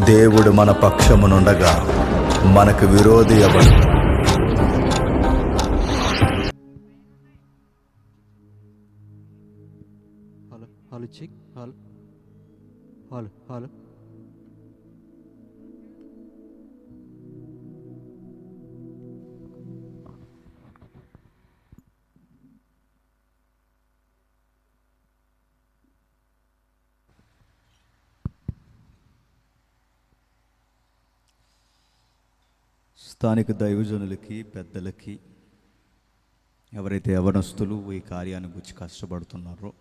దేవుడు మన పక్షమునుండగా మనకు విరోధి ఎవడు? Hello hello check hello hello hello స్థానిక దైవజనులకి, పెద్దలకి, ఎవరైతే యవనస్తులు ఈ కార్యాన్ని గురించి కష్టపడుతున్నారో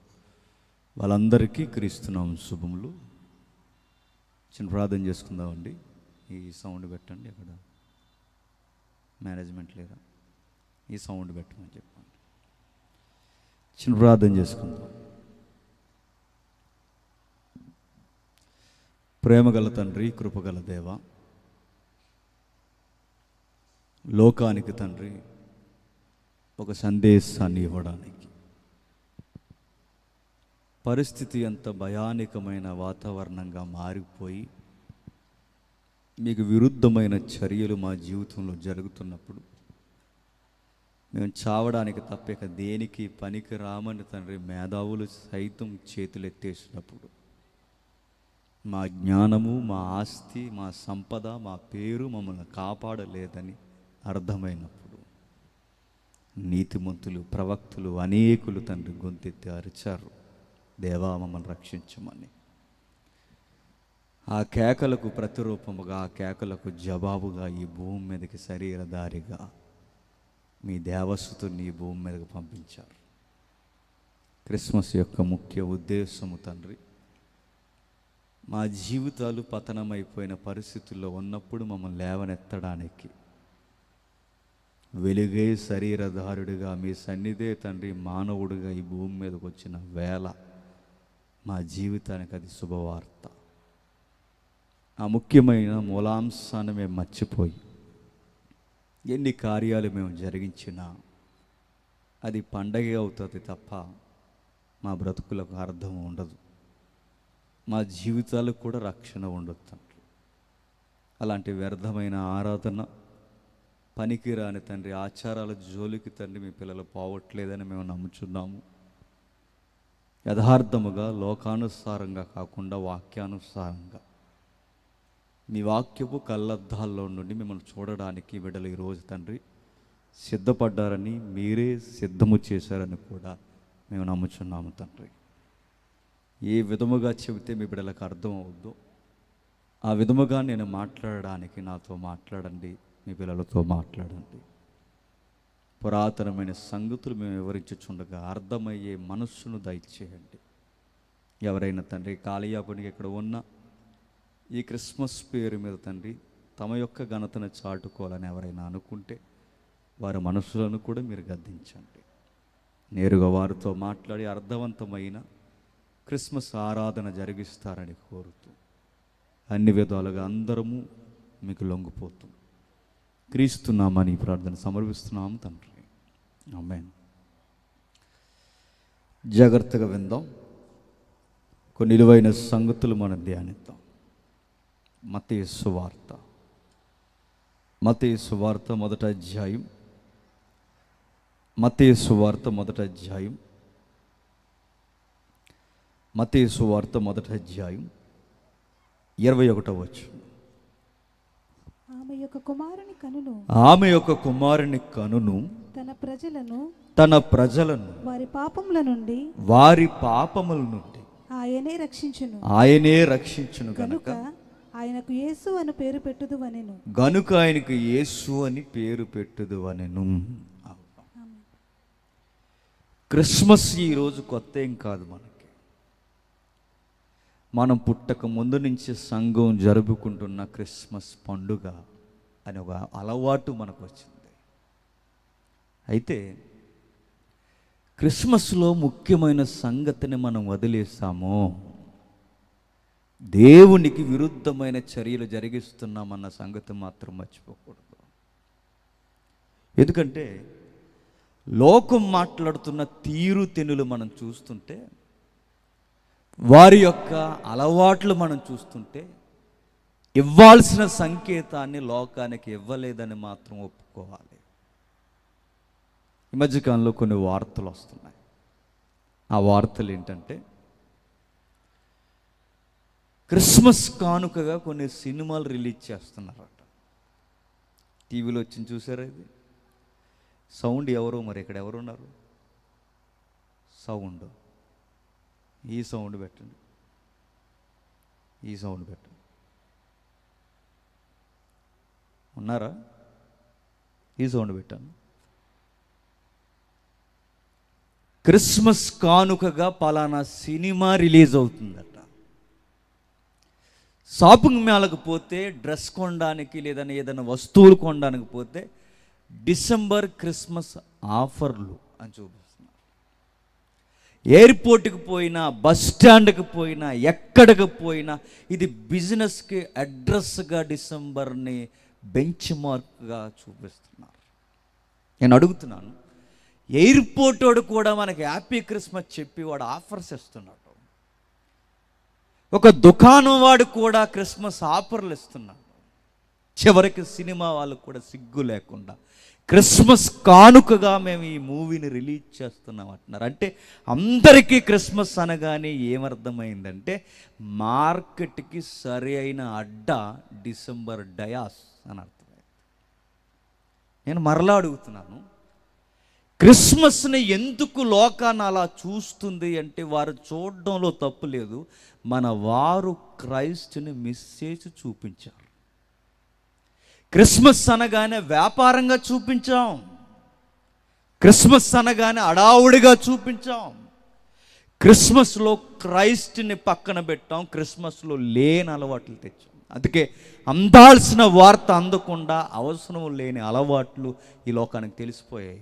వాళ్ళందరికీ క్రీస్తునామ శుభములు. చిన్న ప్రార్థన చేసుకుందామండి. ఈ సౌండ్ పెట్టండి. అక్కడ మేనేజ్మెంట్ లేదా, ఈ సౌండ్ పెట్టమని చెప్పండి. చిన్న ప్రార్థన చేసుకుందాం. ప్రేమగల తండ్రి, కృపగల దేవ, లోకానికి తండ్రి ఒక సందేశాన్ని ఇవ్వడానికి పరిస్థితి ఎంత భయానకమైన వాతావరణంగా మారిపోయి మీకు విరుద్ధమైన చర్యలు మా జీవితంలో జరుగుతున్నప్పుడు మేము చావడానికి తప్ప దేనికి పనికి రామని తండ్రి మేధావులు సైతం చేతులెత్తేసినప్పుడు మా జ్ఞానము, మా ఆస్తి, మా సంపద, మా పేరు మమ్మల్ని కాపాడలేదని అర్థమైనప్పుడు నీతిమంతులు, ప్రవక్తులు అనేకులు తండ్రి గొంతెత్తి అరిచారు, దేవా మమ్మల్ని రక్షించమని. ఆ కేకలకు ప్రతిరూపముగా, ఆ కేకలకు జవాబుగా ఈ భూమి మీదకి శరీరధారిగా మీ దేవసుతుని ఈ భూమి మీదకి పంపించారు. క్రిస్మస్ యొక్క ముఖ్య ఉద్దేశము తండ్రి, మా జీవితాలు పతనమైపోయిన పరిస్థితుల్లో ఉన్నప్పుడు మమ్మల్ని లేవనెత్తడానికి, వెలుగే శరీరధారుడిగా మీ సన్నిధే తండ్రి మానవుడిగా ఈ భూమి మీదకి వచ్చిన వేళ మా జీవితానికి అది శుభవార్త. ఆ ముఖ్యమైన మూలాంశాన్ని మేము మర్చిపోయి ఎన్ని కార్యాలు మేము జరిగించినా అది పండగ అవుతుంది తప్ప మా బ్రతుకులకు అర్థం ఉండదు, మా జీవితాలకు కూడా రక్షణ ఉండదు తండ్రి. అలాంటి వ్యర్థమైన ఆరాధన, పనికిరాని తండ్రి ఆచారాల జోలికి తండ్రి మీ పిల్లలు పోవట్లేదని మేము నమ్ముచున్నాము. యథార్థముగా, లోకానుసారంగా కాకుండా వాక్యానుసారంగా మీ వాక్యపు కళ్ళద్దాల్లో నుండి మిమ్మల్ని చూడడానికి బిడ్డలు ఈరోజు తండ్రి సిద్ధపడ్డారని, మీరే సిద్ధము చేశారని కూడా మేము నమ్ముచున్నాము తండ్రి. ఏ విధముగా చెబితే మీ బిడ్డలకు అర్థం అవుద్దో ఆ విధముగా నేను మాట్లాడడానికి నాతో మాట్లాడండి, మీ పిల్లలతో మాట్లాడండి. పురాతనమైన సంగతులు మేము వివరించుచుండగా అర్థమయ్యే మనస్సును దయచేయండి. ఎవరైనా తండ్రి కాళయాపనికి ఇక్కడ ఉన్న ఈ క్రిస్మస్ పేరు మీద తండ్రి తమ యొక్క ఘనతను చాటుకోవాలని ఎవరైనా అనుకుంటే వారి మనస్సులను కూడా మీరు గద్దించండి. నేరుగా వారితో మాట్లాడి అర్థవంతమైన క్రిస్మస్ ఆరాధన జరిగిస్తారని కోరుతూ అన్ని విధాలుగా అందరము మీకు లొంగిపోతాం. క్రీస్తున్నామని ప్రార్థన సమర్పిస్తున్నాము తండ్రి, ఆమేన్. జాగ్రత్తగా విందాం. కొన్ని విలువైన సంగతులు మనం ధ్యానిద్దాం. మత్తయి సువార్త, మత్తయి సువార్త మొదటి అధ్యాయం, మత్తయి సువార్త మొదటి అధ్యాయం, మత్తయి సువార్త మొదటి అధ్యాయం 21వ వచనం. ఆమె యొక్క కుమారుని కనును తన ప్రజలను వారి పాపముల నుండి ఆయనే రక్షించును గనుక ఆయనకు యేసు అని పేరు పెట్టుదువనెను. గనుక ఆయనకు యేసు అని పేరు పెట్టుదువనెను. క్రిస్మస్ ఈరోజు కొత్త ఏం కాదు మనకి. మనం పుట్టక ముందు నుంచి సంఘం జరుపుకుంటున్న క్రిస్మస్ పండుగ అని ఒక అలవాటు మనకు వచ్చింది. అయితే క్రిస్మస్లో ముఖ్యమైన సంగతిని మనం వదిలేసాము. దేవునికి విరుద్ధమైన చర్యలు జరిగిస్తున్నామన్న సంగతి మాత్రం మర్చిపోకూడదు. ఎందుకంటే లోకం మాట్లాడుతున్న తీరుతెన్నులు మనం చూస్తుంటే, వారి యొక్క అలవాట్లు మనం చూస్తుంటే ఇవ్వాల్సిన సంకేతాన్ని లోకానికి ఇవ్వలేదని మాత్రం ఒప్పుకోవాలి. ఈ మధ్యకాలంలో కొన్ని వార్తలు వస్తున్నాయి. ఆ వార్తలు ఏంటంటే, క్రిస్మస్ కానుకగా కొన్ని సినిమాలు రిలీజ్ చేస్తున్నారట. టీవీలో వచ్చింది, చూసారా? ఇది సౌండ్ ఎవరో, మరి ఇక్కడ ఎవరున్నారు? సౌండ్, ఈ సౌండ్ పెట్టండి, ఈ సౌండ్ పెట్టండి. ఉన్నారా? ఈ సౌండ్ పెట్టాను. క్రిస్మస్ కానుకగా పలానా సినిమా రిలీజ్ అవుతుందట. షాపింగ్ మాల్కి పోతే డ్రెస్ కొనడానికి లేదని ఏదైనా వస్తువులు కొనడానికి పోతే డిసెంబర్ క్రిస్మస్ ఆఫర్లు అని చూపిస్తున్నారు. ఎయిర్పోర్ట్కి పోయినా, బస్ స్టాండ్కి పోయినా, ఎక్కడికి పోయినా ఇది బిజినెస్కి అడ్రస్గా డిసెంబర్ని బెంచ్ మార్క్గా చూపిస్తున్నారు. నేను అడుగుతున్నాను, ఎయిర్పోర్ట్ వాడు కూడా మనకి హ్యాపీ క్రిస్మస్ చెప్పి వాడు ఆఫర్స్ ఇస్తున్నాడు. ఒక దుకాణం వాడు కూడా క్రిస్మస్ ఆఫర్లు ఇస్తున్నాడు. చివరికి సినిమా వాళ్ళకు కూడా సిగ్గు లేకుండా క్రిస్మస్ కానుకగా మేము ఈ మూవీని రిలీజ్ చేస్తున్నాం అంటున్నారు. అంటే అందరికీ క్రిస్మస్ అనగానే ఏమర్థమైందంటే, మార్కెట్కి సరి అయిన అడ్డ డిసెంబర్ డయాస్ అని అర్థమైంది. నేను మరలా అడుగుతున్నాను, క్రిస్మస్ని ఎందుకు లోకాన్ని అలా చూస్తుంది అంటే, వారు చూడడంలో తప్పు లేదు, మన వారు క్రైస్తుని మిస్ చేసి చూపించారు. క్రిస్మస్ అనగానే వ్యాపారంగా చూపించాం, క్రిస్మస్ అనగానే అడావుడిగా చూపించాం, క్రిస్మస్లో క్రైస్తుని పక్కన పెట్టాం, క్రిస్మస్లో లేని అలవాట్లు తెచ్చాం. అందుకే అందాల్సిన వార్త అందకుండా అవసరం లేని అలవాట్లు ఈ లోకానికి తెలిసిపోయాయి.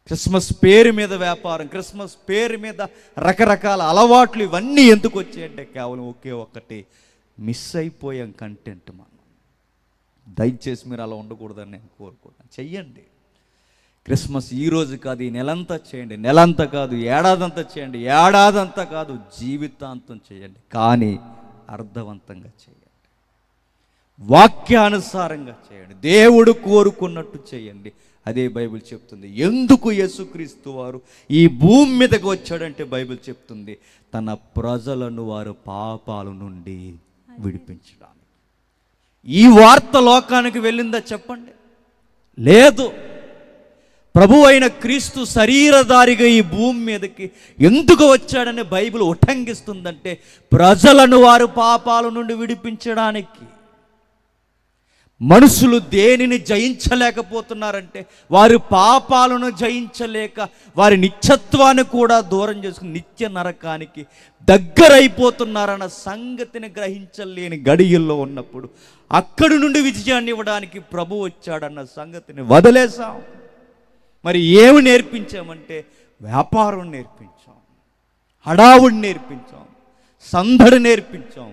క్రిస్మస్ పేరు మీద వ్యాపారం, క్రిస్మస్ పేరు మీద రకరకాల అలవాట్లు, ఇవన్నీ ఎందుకు వచ్చాయంటే కేవలం ఒకే ఒక్కటి, మిస్ అయిపోయాం కంటెంట్. మనం దయచేసి మీరు అలా ఉండకూడదని నేను కోరుకుంటాను. చెయ్యండి. క్రిస్మస్ ఈరోజు కాదు, ఈ నెలంతా చేయండి, నెలంతా కాదు, ఏడాదంతా చేయండి, ఏడాదంతా కాదు, జీవితాంతం చేయండి. కానీ అర్థవంతంగా చేయండి, వాక్యానుసారంగా చేయండి, దేవుడు కోరుకున్నట్టు చేయండి. అదే బైబిల్ చెప్తుంది. ఎందుకు యేసుక్రీస్తు వారు ఈ భూమి మీదకి వచ్చాడంటే, బైబిల్ చెప్తుంది తన ప్రజలను వారు పాపాల నుండి విడిపించడానికి. ఈ వార్త లోకానికి వెళ్ళిందా చెప్పండి? లేదు. ప్రభు అయిన క్రీస్తు శరీరధారిగా ఈ భూమి మీదకి ఎందుకు వచ్చాడని బైబిల్ ఉటంకిస్తుందంటే, ప్రజలను వారు పాపాల నుండి విడిపించడానికి. మనుషులు దేనిని జయించలేకపోతున్నారంటే, వారి పాపాలను జయించలేక వారి నిత్యత్వాన్ని కూడా దూరం చేసుకుని నిత్య నరకానికి దగ్గరైపోతున్నారన్న సంగతిని గ్రహించలేని గడియల్లో ఉన్నప్పుడు అక్కడి నుండి విజయాన్ని ఇవ్వడానికి ప్రభు వచ్చాడన్న సంగతిని వదిలేసాం. మరి ఏమి నేర్పించామంటే, వ్యాపారం నేర్పించాం, హడావుడి నేర్పించాం, సందడి నేర్పించాం.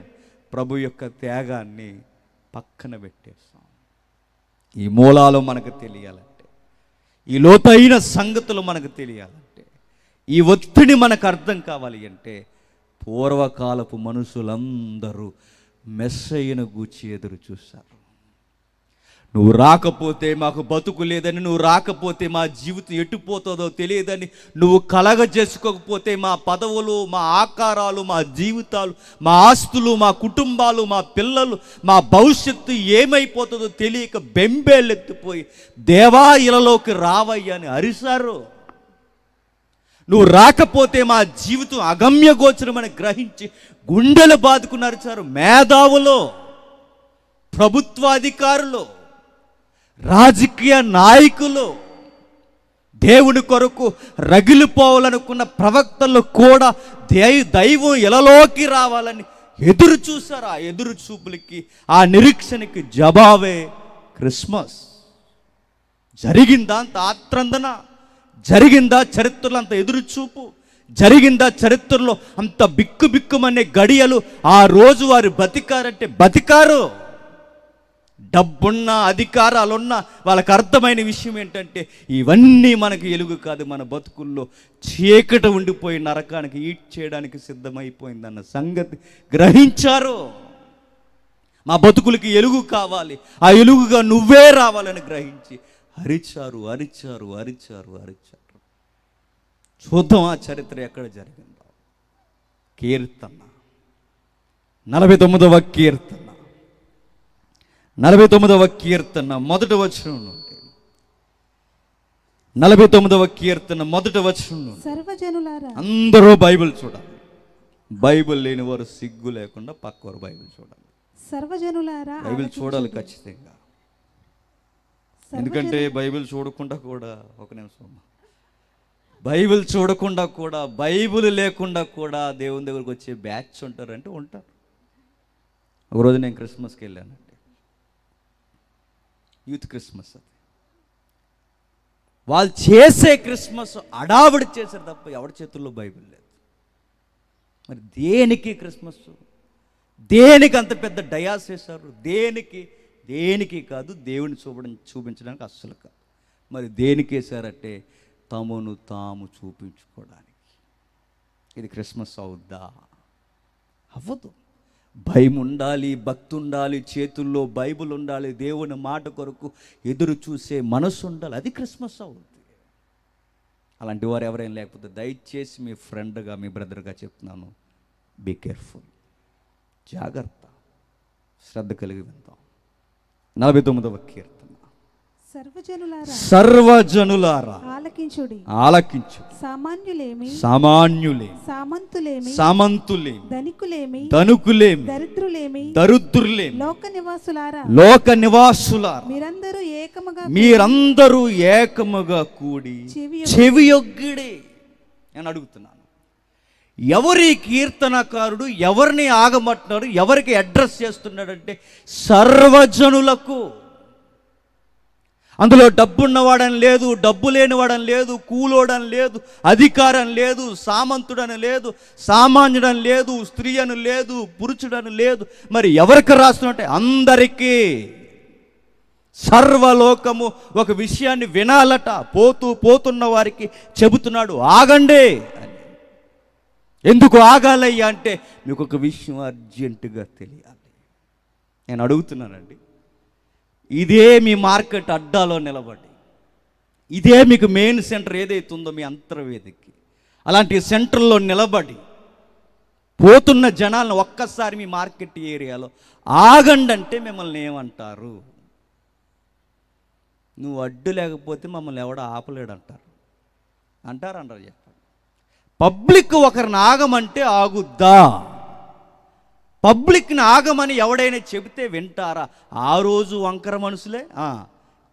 ప్రభు యొక్క త్యాగాన్ని పక్కన పెట్టేస్తాం. ఈ మూలాలు మనకు తెలియాలంటే, ఈ లోతైన సంగతులు మనకు తెలియాలంటే, ఈ ఒత్తిడి మనకు అర్థం కావాలి అంటే, పూర్వకాలపు మనుషులందరూ మెస్సయ్యను గూర్చి ఎదురు చూశారు. నువ్వు రాకపోతే మాకు బతుకు లేదని, నువ్వు రాకపోతే మా జీవితం ఎట్టుపోతుందో తెలియదని, నువ్వు కలగజేసుకోకపోతే మా పదవులు, మా ఆకారాలు, మా జీవితాలు, మా ఆస్తులు, మా కుటుంబాలు, మా పిల్లలు, మా భవిష్యత్తు ఏమైపోతుందో తెలియక బెంబేలెత్తిపోయి దేవా ఇలలోకి రావయ్యా అని అరిశారు. నువ్వు రాకపోతే మా జీవితం అగమ్య గోచరమని గ్రహించి గుండెలు బాదుకుని అరిచారు. మేధావులు, ప్రభుత్వాధికారులు, రాజకీయ నాయకులు, దేవుని కొరకు రగిలిపోవాలనుకున్న ప్రవక్తలు కూడా దైవం ఎలలోకి రావాలని ఎదురు చూశారు. ఆ ఎదురు చూపులకి, ఆ నిరీక్షణకి జవాబే క్రిస్మస్. జరిగిందా అంత ఆత్రందన? జరిగిందా చరిత్రలో అంత ఎదురు చూపు? జరిగిందా చరిత్రలో అంత బిక్కుమనే గడియలు? ఆ రోజు వారు బతికారంటే బతికారు. డబ్బున్న, అధికారాలున్న వాళ్ళకి అర్థమైన విషయం ఏంటంటే, ఇవన్నీ మనకు ఎలుగు కాదు, మన బతుకుల్లో చీకటి ఉండిపోయి నరకానికి ఈడ్ చేయడానికి సిద్ధమైపోయిందన్న సంగతి గ్రహించారు. మా బతుకులకి ఎలుగు కావాలి, ఆ ఎలుగుగా నువ్వే రావాలని గ్రహించి అరిచారు. చూద్దాం ఆ చరిత్ర ఎక్కడ జరిగిందో. కీర్తన 49వ కీర్తన 49వ కీర్తన మొదటి వచనం నుండి 49వ కీర్తన మొదటి వచనం నుండి. సర్వజనులారా అందరూ బైబిల్ చూడాలి. బైబిల్ లేని వారు సిగ్గు లేకుండా పక్కవారు బైబిల్ చూడాలి. సర్వజనులారా బైబిల్ చూడాలి ఖచ్చితంగా. ఎందుకంటే బైబిల్ చూడకుండా కూడా, ఒక నిమిషం, బైబిల్ చూడకుండా కూడా, బైబిల్ లేకుండా కూడా దేవుని దగ్గరికి వచ్చే బ్యాచ్ ఉంటారంటే ఉంటారు. ఒకరోజు నేను క్రిస్మస్కి వెళ్ళానండి, యూత్ క్రిస్మస్. అది వాళ్ళు చేసే క్రిస్మస్ అడావిడి చేశారు తప్ప ఎవరి చేతుల్లో బైబిల్ లేదు. మరి దేనికి క్రిస్మస్, దేనికి అంత పెద్ద డయాస్ వేశారు? దేనికి కాదు, దేవుని చూపించడానికి అస్సలు కాదు. మరి దేనికి వేశారంటే తమను తాము చూపించుకోవడానికి. ఇది క్రిస్మస్ అవుద్దా? అవ్వదు. భయం ఉండాలి, భక్తి ఉండాలి, చేతుల్లో బైబిల్ ఉండాలి, దేవుని మాట కొరకు ఎదురు చూసే మనసు ఉండాలి. అది క్రిస్మస్ అవుద్ది. అలాంటి వారు ఎవరైనా లేకపోతే దయచేసి మీ ఫ్రెండ్గా, మీ బ్రదర్గా చెప్తున్నాను, బీ కేర్ఫుల్, జాగ్రత్త, శ్రద్ధ కలిగి విందాం. 49వ కీర్తన. సర్వజనులారా ఆలకించు. సామాన్యులేమి సామంతులేమి ధనికులేమి దరిద్రులేమి లోక నివాసులారా మీరందరూ ఏకముగా కూడి చెవియొగ్గిడి. నేను అడుగుతున్నాను, ఎవరి కీర్తనకారుడు ఎవరిని ఆగమంటున్నాడు, ఎవరికి అడ్రస్ చేస్తున్నాడంటే సర్వజనులకు. అందులో డబ్బున్నవాడని లేదు, డబ్బు లేనివాడని లేదు, కూలోడని లేదు, అధికారం లేదు, సామంతుడని లేదు, సామాన్యుడని లేదు, స్త్రీ అని లేదు, పురుషుడని లేదు. మరి ఎవరికి రాస్తున్నట్టే అందరికీ. సర్వలోకము ఒక విషయాన్ని వినాలట, పోతున్న వారికి చెబుతున్నాడు, ఆగండి అని. ఎందుకు ఆగాలయ్యా అంటే మీకు ఒక విషయం అర్జెంటుగా తెలియాలి. నేను అడుగుతున్నానండి, ఇదే మీ మార్కెట్ అడ్డాలో నిలబడి, ఇదే మీకు మెయిన్ సెంటర్ ఏదైతే ఉందో మీ అంతర్వేదికి, అలాంటి సెంటర్లో నిలబడి పోతున్న జనాలను ఒక్కసారి మీ మార్కెట్ ఏరియాలో ఆగండి అంటే మిమ్మల్ని ఏమంటారు? నువ్వు అడ్డు లేకపోతే మమ్మల్ని ఎవడో ఆపలేడు అంటారు. అంటారు చెప్పండి. పబ్లిక్ ఒకరిని ఆగమంటే ఆగుద్దా? పబ్లిక్ని ఆగమని ఎవడైనా చెబితే వింటారా? ఆ రోజు వంకర మనుషులే,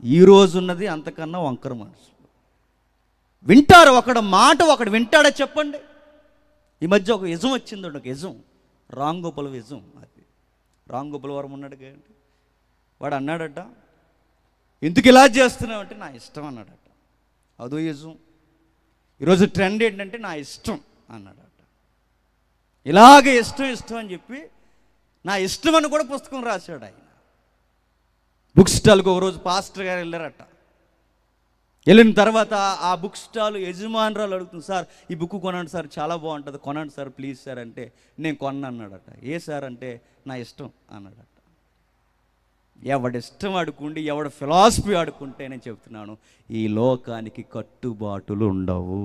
ఈ రోజు ఉన్నది అంతకన్నా వంకర మనుషులు. వింటారు, ఒకడు వింటాడా చెప్పండి? ఈ మధ్య ఒక యజం వచ్చింది, ఒక యజం, రాంగోపాల యజం. అది రాంగోపాలవరం ఉన్నాడు కదండి, వాడు అన్నాడట, ఎందుకు ఇలా చేస్తున్నావు అంటే నా ఇష్టం అన్నాడట. అదో యజం. ఈరోజు ట్రెండ్ ఏంటంటే నా ఇష్టం అన్నాడట. ఇలాగే ఇష్టం అని చెప్పి నా ఇష్టం అని కూడా పుస్తకం రాశాడు ఆయన. బుక్ స్టాల్కి ఒకరోజు పాస్టర్ గారు వెళ్ళారట. వెళ్ళిన తర్వాత ఆ బుక్ స్టాల్ యజమానురాలు అడుగుతుంది, సార్ ఈ బుక్ కొనండి సార్, చాలా బాగుంటుంది, కొనండి సార్ ప్లీజ్ సార్ అంటే, నేను కొన్నా అన్నాడట. ఏ సార్ అంటే నా ఇష్టం అన్నాడట. ఎవడిష్టం ఆడుకుండి, ఎవడ ఫిలాసఫీ ఆడుకుంటే నేను చెప్తున్నాను, ఈ లోకానికి కట్టుబాటులు ఉండవు.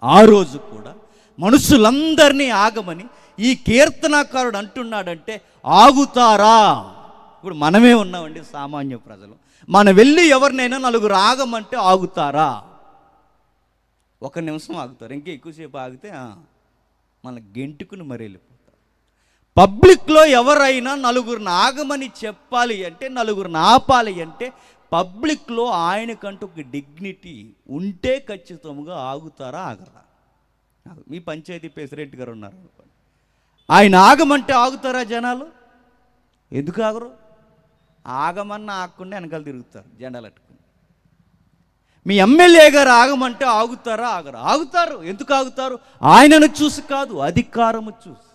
ఆ రోజు కూడా మనుషులందరినీ ఆగమని ఈ కీర్తనాకారుడు అంటున్నాడంటే ఆగుతారా? ఇప్పుడు మనమే ఉన్నామండి సామాన్య ప్రజలు, మనం వెళ్ళి ఎవరినైనా నలుగురు ఆగమంటే ఆగుతారా? ఒక నిమిషం ఆగుతారు, ఇంకా ఎక్కువసేపు ఆగితే మన గెంటుకుని మరీ వెళ్ళిపోతారు. పబ్లిక్లో ఎవరైనా నలుగురిని ఆగమని చెప్పాలి అంటే, నలుగురిని ఆపాలి అంటే పబ్లిక్లో ఆయనకంటూ ఒక డిగ్నిటీ ఉంటే ఖచ్చితంగా ఆగుతారా? ఆగరా? మీ పంచాయతీ ప్రెసిడెంట్ గారు ఉన్నారు అనుకోండి, ఆయన ఆగమంటే ఆగుతారా జనాలు? ఎందుకు ఆగరు? ఆగమన్నా ఆగకుండా వెనకాల తిరుగుతారు జెండాలు అట్టుకుని. మీ ఎమ్మెల్యే గారు ఆగమంటే ఆగుతారా? ఆగరు? ఆగుతారు. ఎందుకు ఆగుతారు? ఆయనను చూసి కాదు, అధికారము చూసి.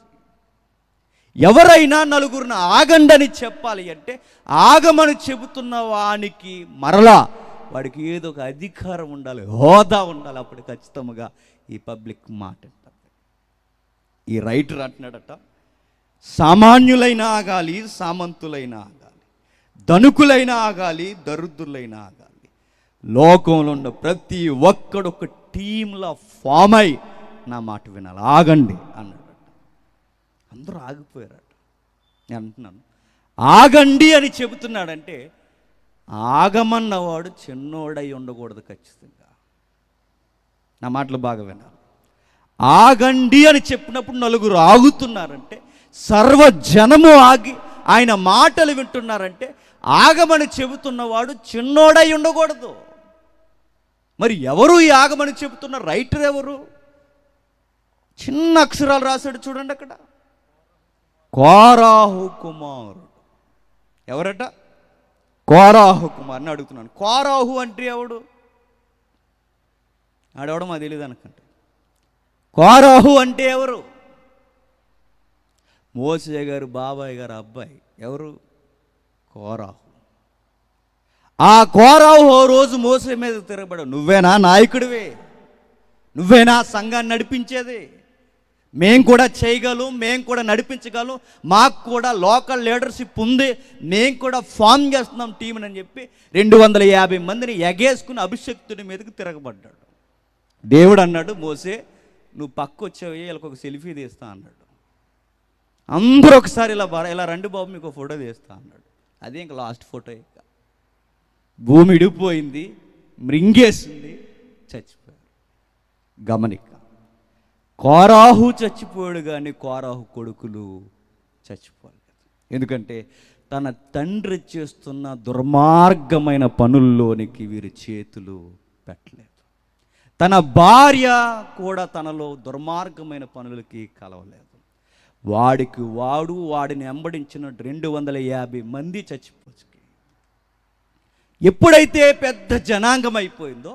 ఎవరైనా నలుగురిని ఆగండని చెప్పాలి అంటే ఆగమని చెబుతున్న వానికి మరలా వాడికి ఏదో ఒక అధికారం ఉండాలి, హోదా ఉండాలి. అప్పుడు ఖచ్చితంగా ఈ పబ్లిక్ మాట. ఈ రైటర్ అంటున్నాడట, సామాన్యులైన ఆగాలి, సామంతులైన ఆగాలి, ధనుకులైన ఆగాలి, దరిద్రులైన ఆగాలి. లోకంలో ఉన్న ప్రతి ఒక్కడు ఒక టీంలా ఫామ్ అయి నా మాట వినాలి. ఆగండి అన్నాడు. అందరూ ఆగిపోయారట. నేను అంటున్నాను, ఆగండి అని చెబుతున్నాడంటే ఆగమన్నవాడు చిన్నోడై ఉండకూడదు ఖచ్చితంగా. నా మాటలు బాగా వినాలి. ఆగండి అని చెప్పినప్పుడు నలుగురు ఆగుతున్నారంటే, సర్వజనము ఆగి ఆయన మాటలు వింటున్నారంటే ఆగమని చెబుతున్నవాడు చిన్నోడై ఉండకూడదు. మరి ఎవరు ఈ ఆగమని చెబుతున్న రైటర్ ఎవరు? చిన్న అక్షరాలు రాశాడు చూడండి అక్కడ, కోరాహు కుమారుడు. ఎవరట? కోరాహు కుమారుని అడుగుతున్నాను. కోరాహు అంటే ఎవడు? ఆడవడం అది తెలియదు అనుకుంటే. కోరాహు అంటే ఎవరు? మోసే గారు బాబాయ్ గారు అబ్బాయి. ఎవరు? కోరాహు. ఆ కోరాహు ఓ రోజు మోసే మీద తిరగబడావు. నువ్వేనా నాయకుడివే? నువ్వేనా సంఘాన్ని నడిపించేది? మేం కూడా చేయగలం, మేం కూడా నడిపించగలం, మాకు కూడా లోకల్ లీడర్షిప్ ఉంది, మేం కూడా ఫామ్ చేస్తున్నాం టీంని అని చెప్పి 250 మందిని ఎగేసుకుని అభిషక్తుడి మీదకి తిరగబడ్డాడు. దేవుడు అన్నాడు, మోసే నువ్వు పక్క వచ్చావు, వీళ్ళకి ఒక సెల్ఫీ తీస్తా అన్నాడు. అందరూ ఒకసారి ఇలా రండి బాబు మీకు ఫోటో తీస్తా అన్నాడు. అదే ఇంకా లాస్ట్ ఫోటో. ఇక భూమి ఇడిపోయింది, మృంగేసింది, చచ్చిపోయారు. గమనిక, కోరాహు చచ్చిపోయాడు కానీ కోరాహు కొడుకులు చచ్చిపోలేదు. ఎందుకంటే తన తండ్రి చేస్తున్న దుర్మార్గమైన పనుల్లోనికి వీరి చేతులు పెట్టలేదు. తన భార్య కూడా తనలో దుర్మార్గమైన పనులకి కలవలేదు. వాడిని వెంబడించిన 250 మంది చచ్చిపోయి, ఎప్పుడైతే పెద్ద జనాంగం అయిపోయిందో,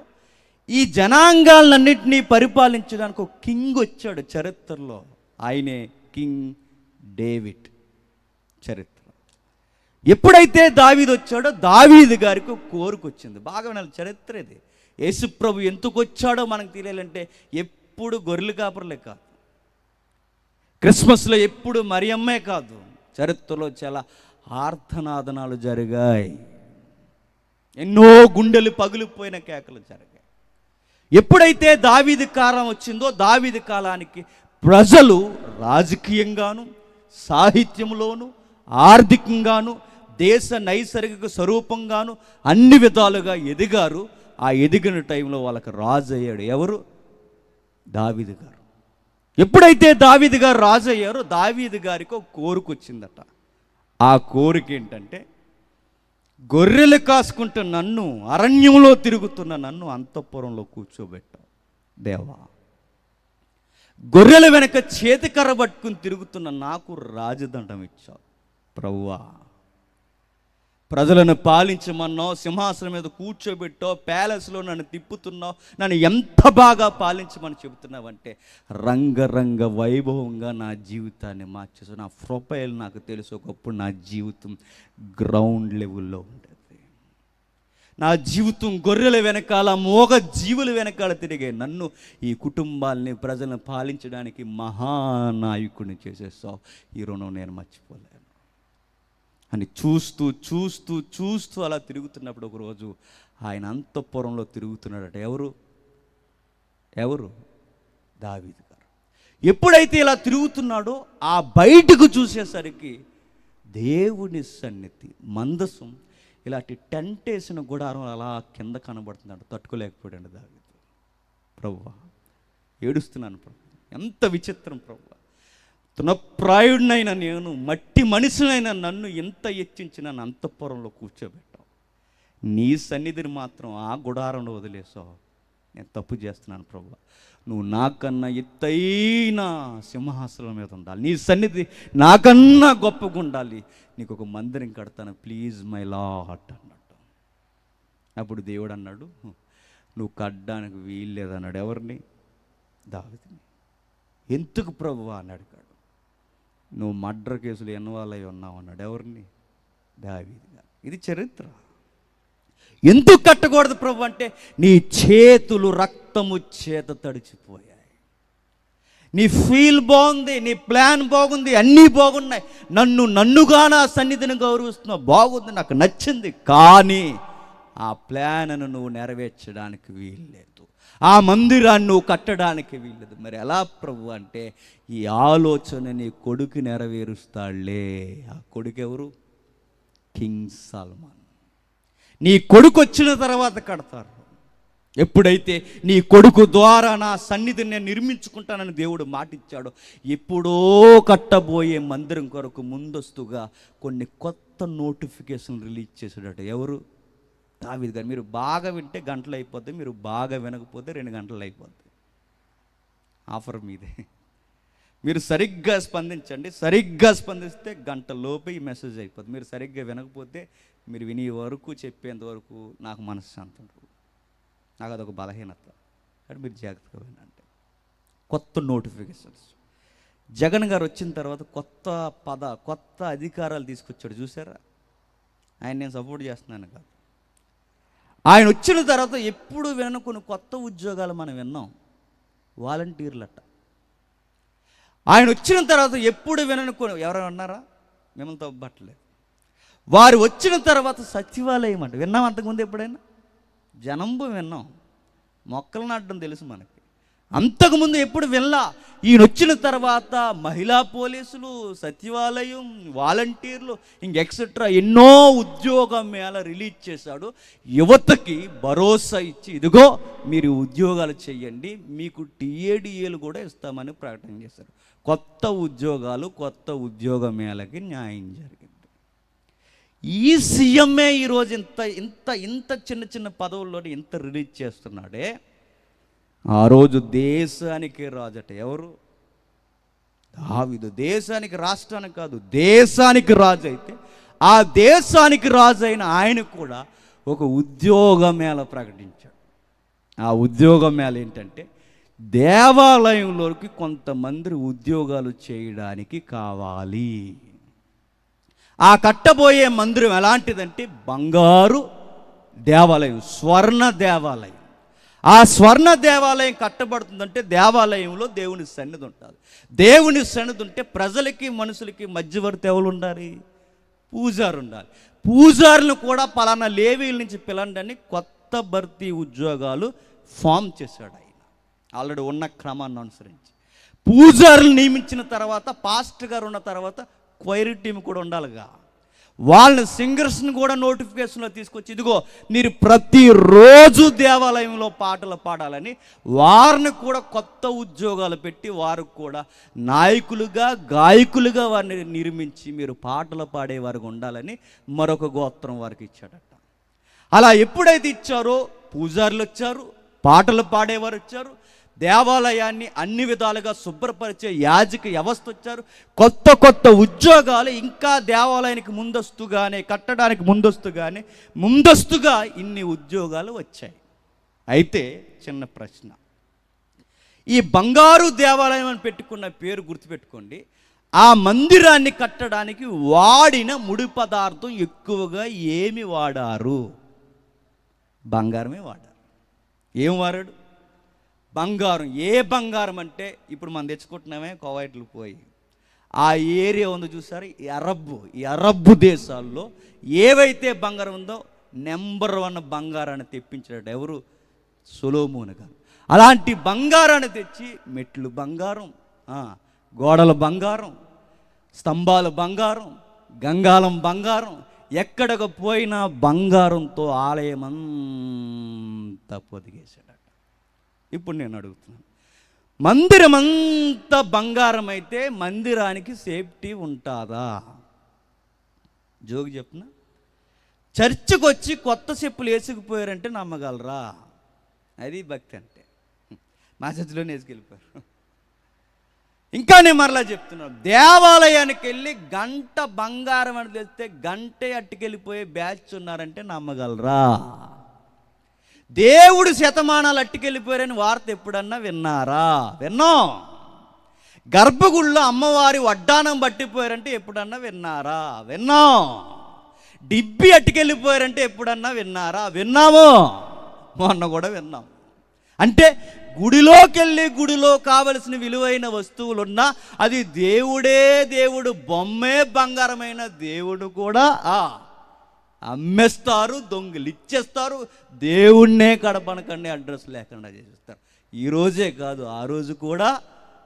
ఈ జనాంగాలన్నింటినీ పరిపాలించడానికి ఒక కింగ్ వచ్చాడు చరిత్రలో. ఆయనే కింగ్ డేవిడ్. చరిత్ర ఎప్పుడైతే దావీదు వచ్చాడో దావీదు గారికి కోరిక వచ్చింది. బాగా వినాలి, చరిత్ర ఇది. యేసుప్రభు ఎందుకు వచ్చాడో మనకు తెలియాలంటే ఎప్పుడు గొర్రెలు కాపర్లే కాదు, క్రిస్మస్లో ఎప్పుడు మరియమ్మే కాదు, చరిత్రలో చాలా ఆర్తనాదనాలు జరిగాయి, ఎన్నో గుండెలు పగిలిపోయిన కేకలు జరిగాయి. ఎప్పుడైతే దావీదు కాలం వచ్చిందో, దావీదు కాలానికి ప్రజలు రాజకీయంగాను, సాహిత్యంలోను, ఆర్థికంగాను, దేశ నైసర్గిక స్వరూపంగాను అన్ని విధాలుగా ఎదిగారు. ఆ ఎదిగిన టైంలో వాళ్ళకి రాజు అయ్యాడు. ఎవరు? దావీదు గారు. ఎప్పుడైతే దావీదు గారు రాజు అయ్యారో దావీదు గారికి ఒక కోరిక వచ్చిందట. ఆ కోరిక ఏంటంటే, గొర్రెలు కాసుకుంటున్న నన్ను, అరణ్యంలో తిరుగుతున్న నన్ను అంతఃపురంలో కూర్చోబెట్టావు దేవా. గొర్రెల వెనక చేతికర్ర పట్టుకుని తిరుగుతున్న నాకు రాజదండం ఇచ్చావు ప్రభువా. ప్రజలను పాలించమన్నావు, సింహాసనం మీద కూర్చోబెట్టావు, ప్యాలెస్లో నన్ను తిప్పుతున్నావు, నన్ను ఎంత బాగా పాలించమని చెబుతున్నావంటే రంగరంగ వైభవంగా నా జీవితాన్ని మార్చేసావు. నా ప్రొఫైల్ నాకు తెలుసు. ఒకప్పుడు నా జీవితం గ్రౌండ్ లెవెల్లో ఉండేది. నా జీవితం గొర్రెల వెనకాల, మోగ జీవుల వెనకాల తిరిగే నన్ను, ఈ కుటుంబాలని, ప్రజలను పాలించడానికి మహానాయకుడిని చేసేసావు. ఈ రుణం నేను మర్చిపోలేను అని చూస్తూ చూస్తూ చూస్తూ అలా తిరుగుతున్నప్పుడు ఒకరోజు ఆయన అంతఃపురంలో తిరుగుతున్నాడట. ఎవరు? దావీదు గారు. ఎప్పుడైతే ఇలా తిరుగుతున్నాడో ఆ బయటకు చూసేసరికి దేవుని సన్నిధి మందసం ఇలాంటి టెంట్ వేసిన గుడారం అలా కింద కనబడుతున్నాడు. తట్టుకోలేకపోయాడు దావీదు. ప్రభువా, ఏడుస్తున్నాను ప్రభు, ఎంత విచిత్రం ప్రభు. తృణప్రాయుడినైన నేను, మట్టి మనిషినైన నన్ను ఎంత హెచ్చించి నన్ను అంతఃపురంలో కూర్చోబెట్టావు. నీ సన్నిధిని మాత్రం ఆ గుడారంలో వదిలేసావు. నేను తప్పు చేస్తున్నాను ప్రభు. నువ్వు నాకన్నా ఎత్తైన సింహాసనం మీద ఉండాలి, నీ సన్నిధి నాకన్నా గొప్పగా ఉండాలి, నీకు ఒక మందిరం కడతాను ప్లీజ్ మై లార్డ్ అన్నాడు. అప్పుడు దేవుడు అన్నాడు, నువ్వు కట్టడానికి వీల్లేదన్నాడు. ఎవరిని? దావీదుని. ఎందుకు ప్రభువా అని అడిగాడు. నువ్వు మర్డర్ కేసులు ఇన్వాల్వ్ అయి ఉన్నావు అన్నాడు. ఎవరిని? దావీదు గారు. ఇది చరిత్ర. ఎందుకు కట్టకూడదు ప్రభు అంటే నీ చేతులు రక్తము చేత తడిచిపోయాయి, నీ ఫీల్ బాగుంది, నీ ప్లాన్ బాగుంది, అన్నీ బాగున్నాయి, నన్నుగా నా సన్నిధిని గౌరవిస్తున్నావు, బాగుంది, నాకు నచ్చింది. కానీ ఆ ప్లాన్ను నువ్వు నెరవేర్చడానికి వీల్లేదు, ఆ మందిరాన్ని నువ్వు కట్టడానికి వీల్లేదు. మరి ఎలా ప్రభు అంటే, ఈ ఆలోచన నీ కొడుకు నెరవేరుస్తాడులే. ఆ కొడుకు ఎవరు? కింగ్ సాల్మాన్. నీ కొడుకు వచ్చిన తర్వాత కడతారు. ఎప్పుడైతే నీ కొడుకు ద్వారా నా సన్నిధిని నేను నిర్మించుకుంటానని దేవుడు మాటిచ్చాడో, ఎప్పుడో కట్టబోయే మందిరం కొరకు ముందస్తుగా కొన్ని కొత్త నోటిఫికేషన్ రిలీజ్ చేసాడట. ఎవరు? దావీదు గారు. మీరు బాగా వింటే గంటలు అయిపోతాయి, మీరు బాగా వినకపోతే 2 గంటలు అయిపోతాయి. ఆఫర్ మీదే. మీరు సరిగ్గా స్పందించండి, సరిగ్గా స్పందిస్తే గంటలోపే ఈ మెసేజ్ అయిపోతుంది. మీరు సరిగ్గా వినకపోతే మీరు వినే వరకు, చెప్పేంత వరకు నాకు మనశ్శాంతి ఉంటుంది. నాకు అదొక బలహీనత. కానీ మీరు జాగ్రత్తగా వినండి. కొత్త నోటిఫికేషన్స్. జగన్ గారు వచ్చిన తర్వాత కొత్త అధికారాలు తీసుకొచ్చాడు, చూసారా? ఆయన నేను సపోర్ట్ చేస్తున్నాను కాదు. ఆయన వచ్చిన తర్వాత ఎప్పుడు వినను కొన్ని కొత్త ఉద్యోగాలు మనం విన్నాం. వాలంటీర్లట. ఆయన వచ్చిన తర్వాత ఎప్పుడు వినను కొన్ని, ఎవరైనా ఉన్నారా? మిమ్మల్ని తప్పట్లేదు. వారు వచ్చిన తర్వాత సచివాలయం అంట. విన్నాం అంతకుముందు ఎప్పుడైనా? జనంబు విన్నాం, మొక్కలు నాటడం తెలుసు మనకి. అంతకుముందు ఎప్పుడు వినలా. ఈయన వచ్చిన తర్వాత మహిళా పోలీసులు, సచివాలయం, వాలంటీర్లు, ఎక్సెట్రా ఎన్నో ఉద్యోగ మేళ రిలీజ్ చేశాడు. యువతకి భరోసా ఇచ్చి, ఇదిగో మీరు ఉద్యోగాలు చేయండి, మీకు టీఏడిఏలు కూడా ఇస్తామని ప్రకటన చేశారు. కొత్త ఉద్యోగాలు, కొత్త ఉద్యోగ మేళకి న్యాయం జరిగింది. ఈ సీఎంఏ ఈరోజు ఇంత చిన్న చిన్న పదవుల్లోనే ఇంత రిలీజ్ చేస్తున్నాడే. ఆ రోజు దేశానికి రాజట. ఎవరు? దావీదు. దేశానికి, రాష్ట్రానికి కాదు, దేశానికి రాజు అయితే, ఆ దేశానికి రాజు అయిన ఆయన కూడా ఒక ఉద్యోగ మేళ ప్రకటించాడు. ఆ ఉద్యోగ మేళ ఏంటంటే, దేవాలయంలోకి కొంతమంది ఉద్యోగాలు చేయడానికి కావాలి. ఆ కట్టబోయే మందిరం ఎలాంటిదంటే బంగారు దేవాలయం, స్వర్ణ దేవాలయం. ఆ స్వర్ణ దేవాలయం కట్టబడుతుందంటే దేవాలయంలో దేవుని సన్నిధి ఉంటుంది. దేవుని సన్నిధి ఉంటే ప్రజలకి మనుషులకి మధ్యవర్తి ఎవరు ఉండాలి? పూజారు ఉండాలి. పూజారులను కూడా పలానా లేవీల నుంచి పిలండి అని కొత్త భర్తీ ఉద్యోగాలు ఫామ్ చేశాడు ఆయన. ఆల్రెడీ ఉన్న క్రమాన్ని అనుసరించి పూజారులు నియమించిన తర్వాత, పాస్టర్ గారు ఉన్న తర్వాత క్వైర్ టీం కూడా ఉండాలిగా. వాళ్ళని సింగర్స్ని కూడా నోటిఫికేషన్లో తీసుకొచ్చి, ఇదిగో మీరు ప్రతిరోజు దేవాలయంలో పాటలు పాడాలని వారిని కూడా కొత్త ఉద్యోగాలు పెట్టి, వారికి కూడా నాయకులుగా, గాయకులుగా వారిని నిర్మించి, మీరు పాటలు పాడేవారికి ఉండాలని మరొక గోత్రం వారికి ఇచ్చాడట. అలా ఎప్పుడైతే ఇచ్చారో పూజారులు వచ్చారు, పాటలు పాడేవారు వచ్చారు, దేవాలయాన్ని అన్ని విధాలుగా శుభ్రపరిచే యాజక వ్యవస్థ వచ్చారు, కొత్త ఉద్యోగాలు ఇంకా దేవాలయానికి కట్టడానికి ముందస్తుగా ఇన్ని ఉద్యోగాలు వచ్చాయి. అయితే చిన్న ప్రశ్న, ఈ బంగారు దేవాలయం అని పెట్టుకున్న పేరు గుర్తుపెట్టుకోండి. ఆ మందిరాన్ని కట్టడానికి వాడిన ముడి పదార్థం ఎక్కువగా ఏమి వాడారు? బంగారమే వాడారు. ఏం వాడాడు? బంగారం. ఏ బంగారం అంటే, ఇప్పుడు మనం తెచ్చుకుంటున్నామే కోవైట్లు పోయి, ఆ ఏరియా ఉందో చూసారు, ఈ అరబ్బు దేశాల్లో ఏవైతే బంగారం ఉందో నెంబర్ 1 బంగారాన్ని తెప్పించాడు. ఎవరు? సొలొమోను గారు. అలాంటి బంగారాన్ని తెచ్చి, మెట్లు బంగారం, గోడల బంగారం, స్తంభాల బంగారం, గంగాలం బంగారం, ఎక్కడికి పోయినా బంగారంతో ఆలయం అంతా పొదిగేశాడు. ఇప్పుడు నేను అడుగుతున్నాను, మందిరం అంతా బంగారం అయితే మందిరానికి సేఫ్టీ ఉంటుందా? జోగి చెప్తున్నా. చర్చికి వచ్చి కొత్త చెప్పులు వేసుకుపోయారంటే నమ్మగలరా? అది భక్తి అంటే. మా చర్చిలోనే వేసుకెళ్ళిపోయారు. ఇంకా నేను మరలా చెప్తున్నాను, దేవాలయానికి వెళ్ళి గంట బంగారం అని తెలిస్తే గంటే అట్టుకెళ్ళిపోయే బ్యాచ్ ఉన్నారంటే నమ్మగలరా? దేవుడు శతమానాలు అట్టుకెళ్ళిపోయారని వార్త ఎప్పుడన్నా విన్నారా? విన్నాం. గర్భగుడిలో అమ్మవారి వడ్డానం పట్టిపోయారంటే ఎప్పుడన్నా విన్నారా? విన్నాం. డిబ్బి అట్టుకెళ్ళిపోయారంటే ఎప్పుడన్నా విన్నారా? విన్నాము. మొన్న కూడా విన్నాం. అంటే గుడిలోకి వెళ్ళి గుడిలో కావలసిన విలువైన వస్తువులున్నా అది దేవుడు బొమ్మే బంగారమైన దేవుడు కూడా అమ్మేస్తారు, దొంగలు ఇచ్చేస్తారు, దేవుణ్ణే కడపనకండి అడ్రస్ లేకుండా చేసేస్తారు. ఈరోజే కాదు, ఆ రోజు కూడా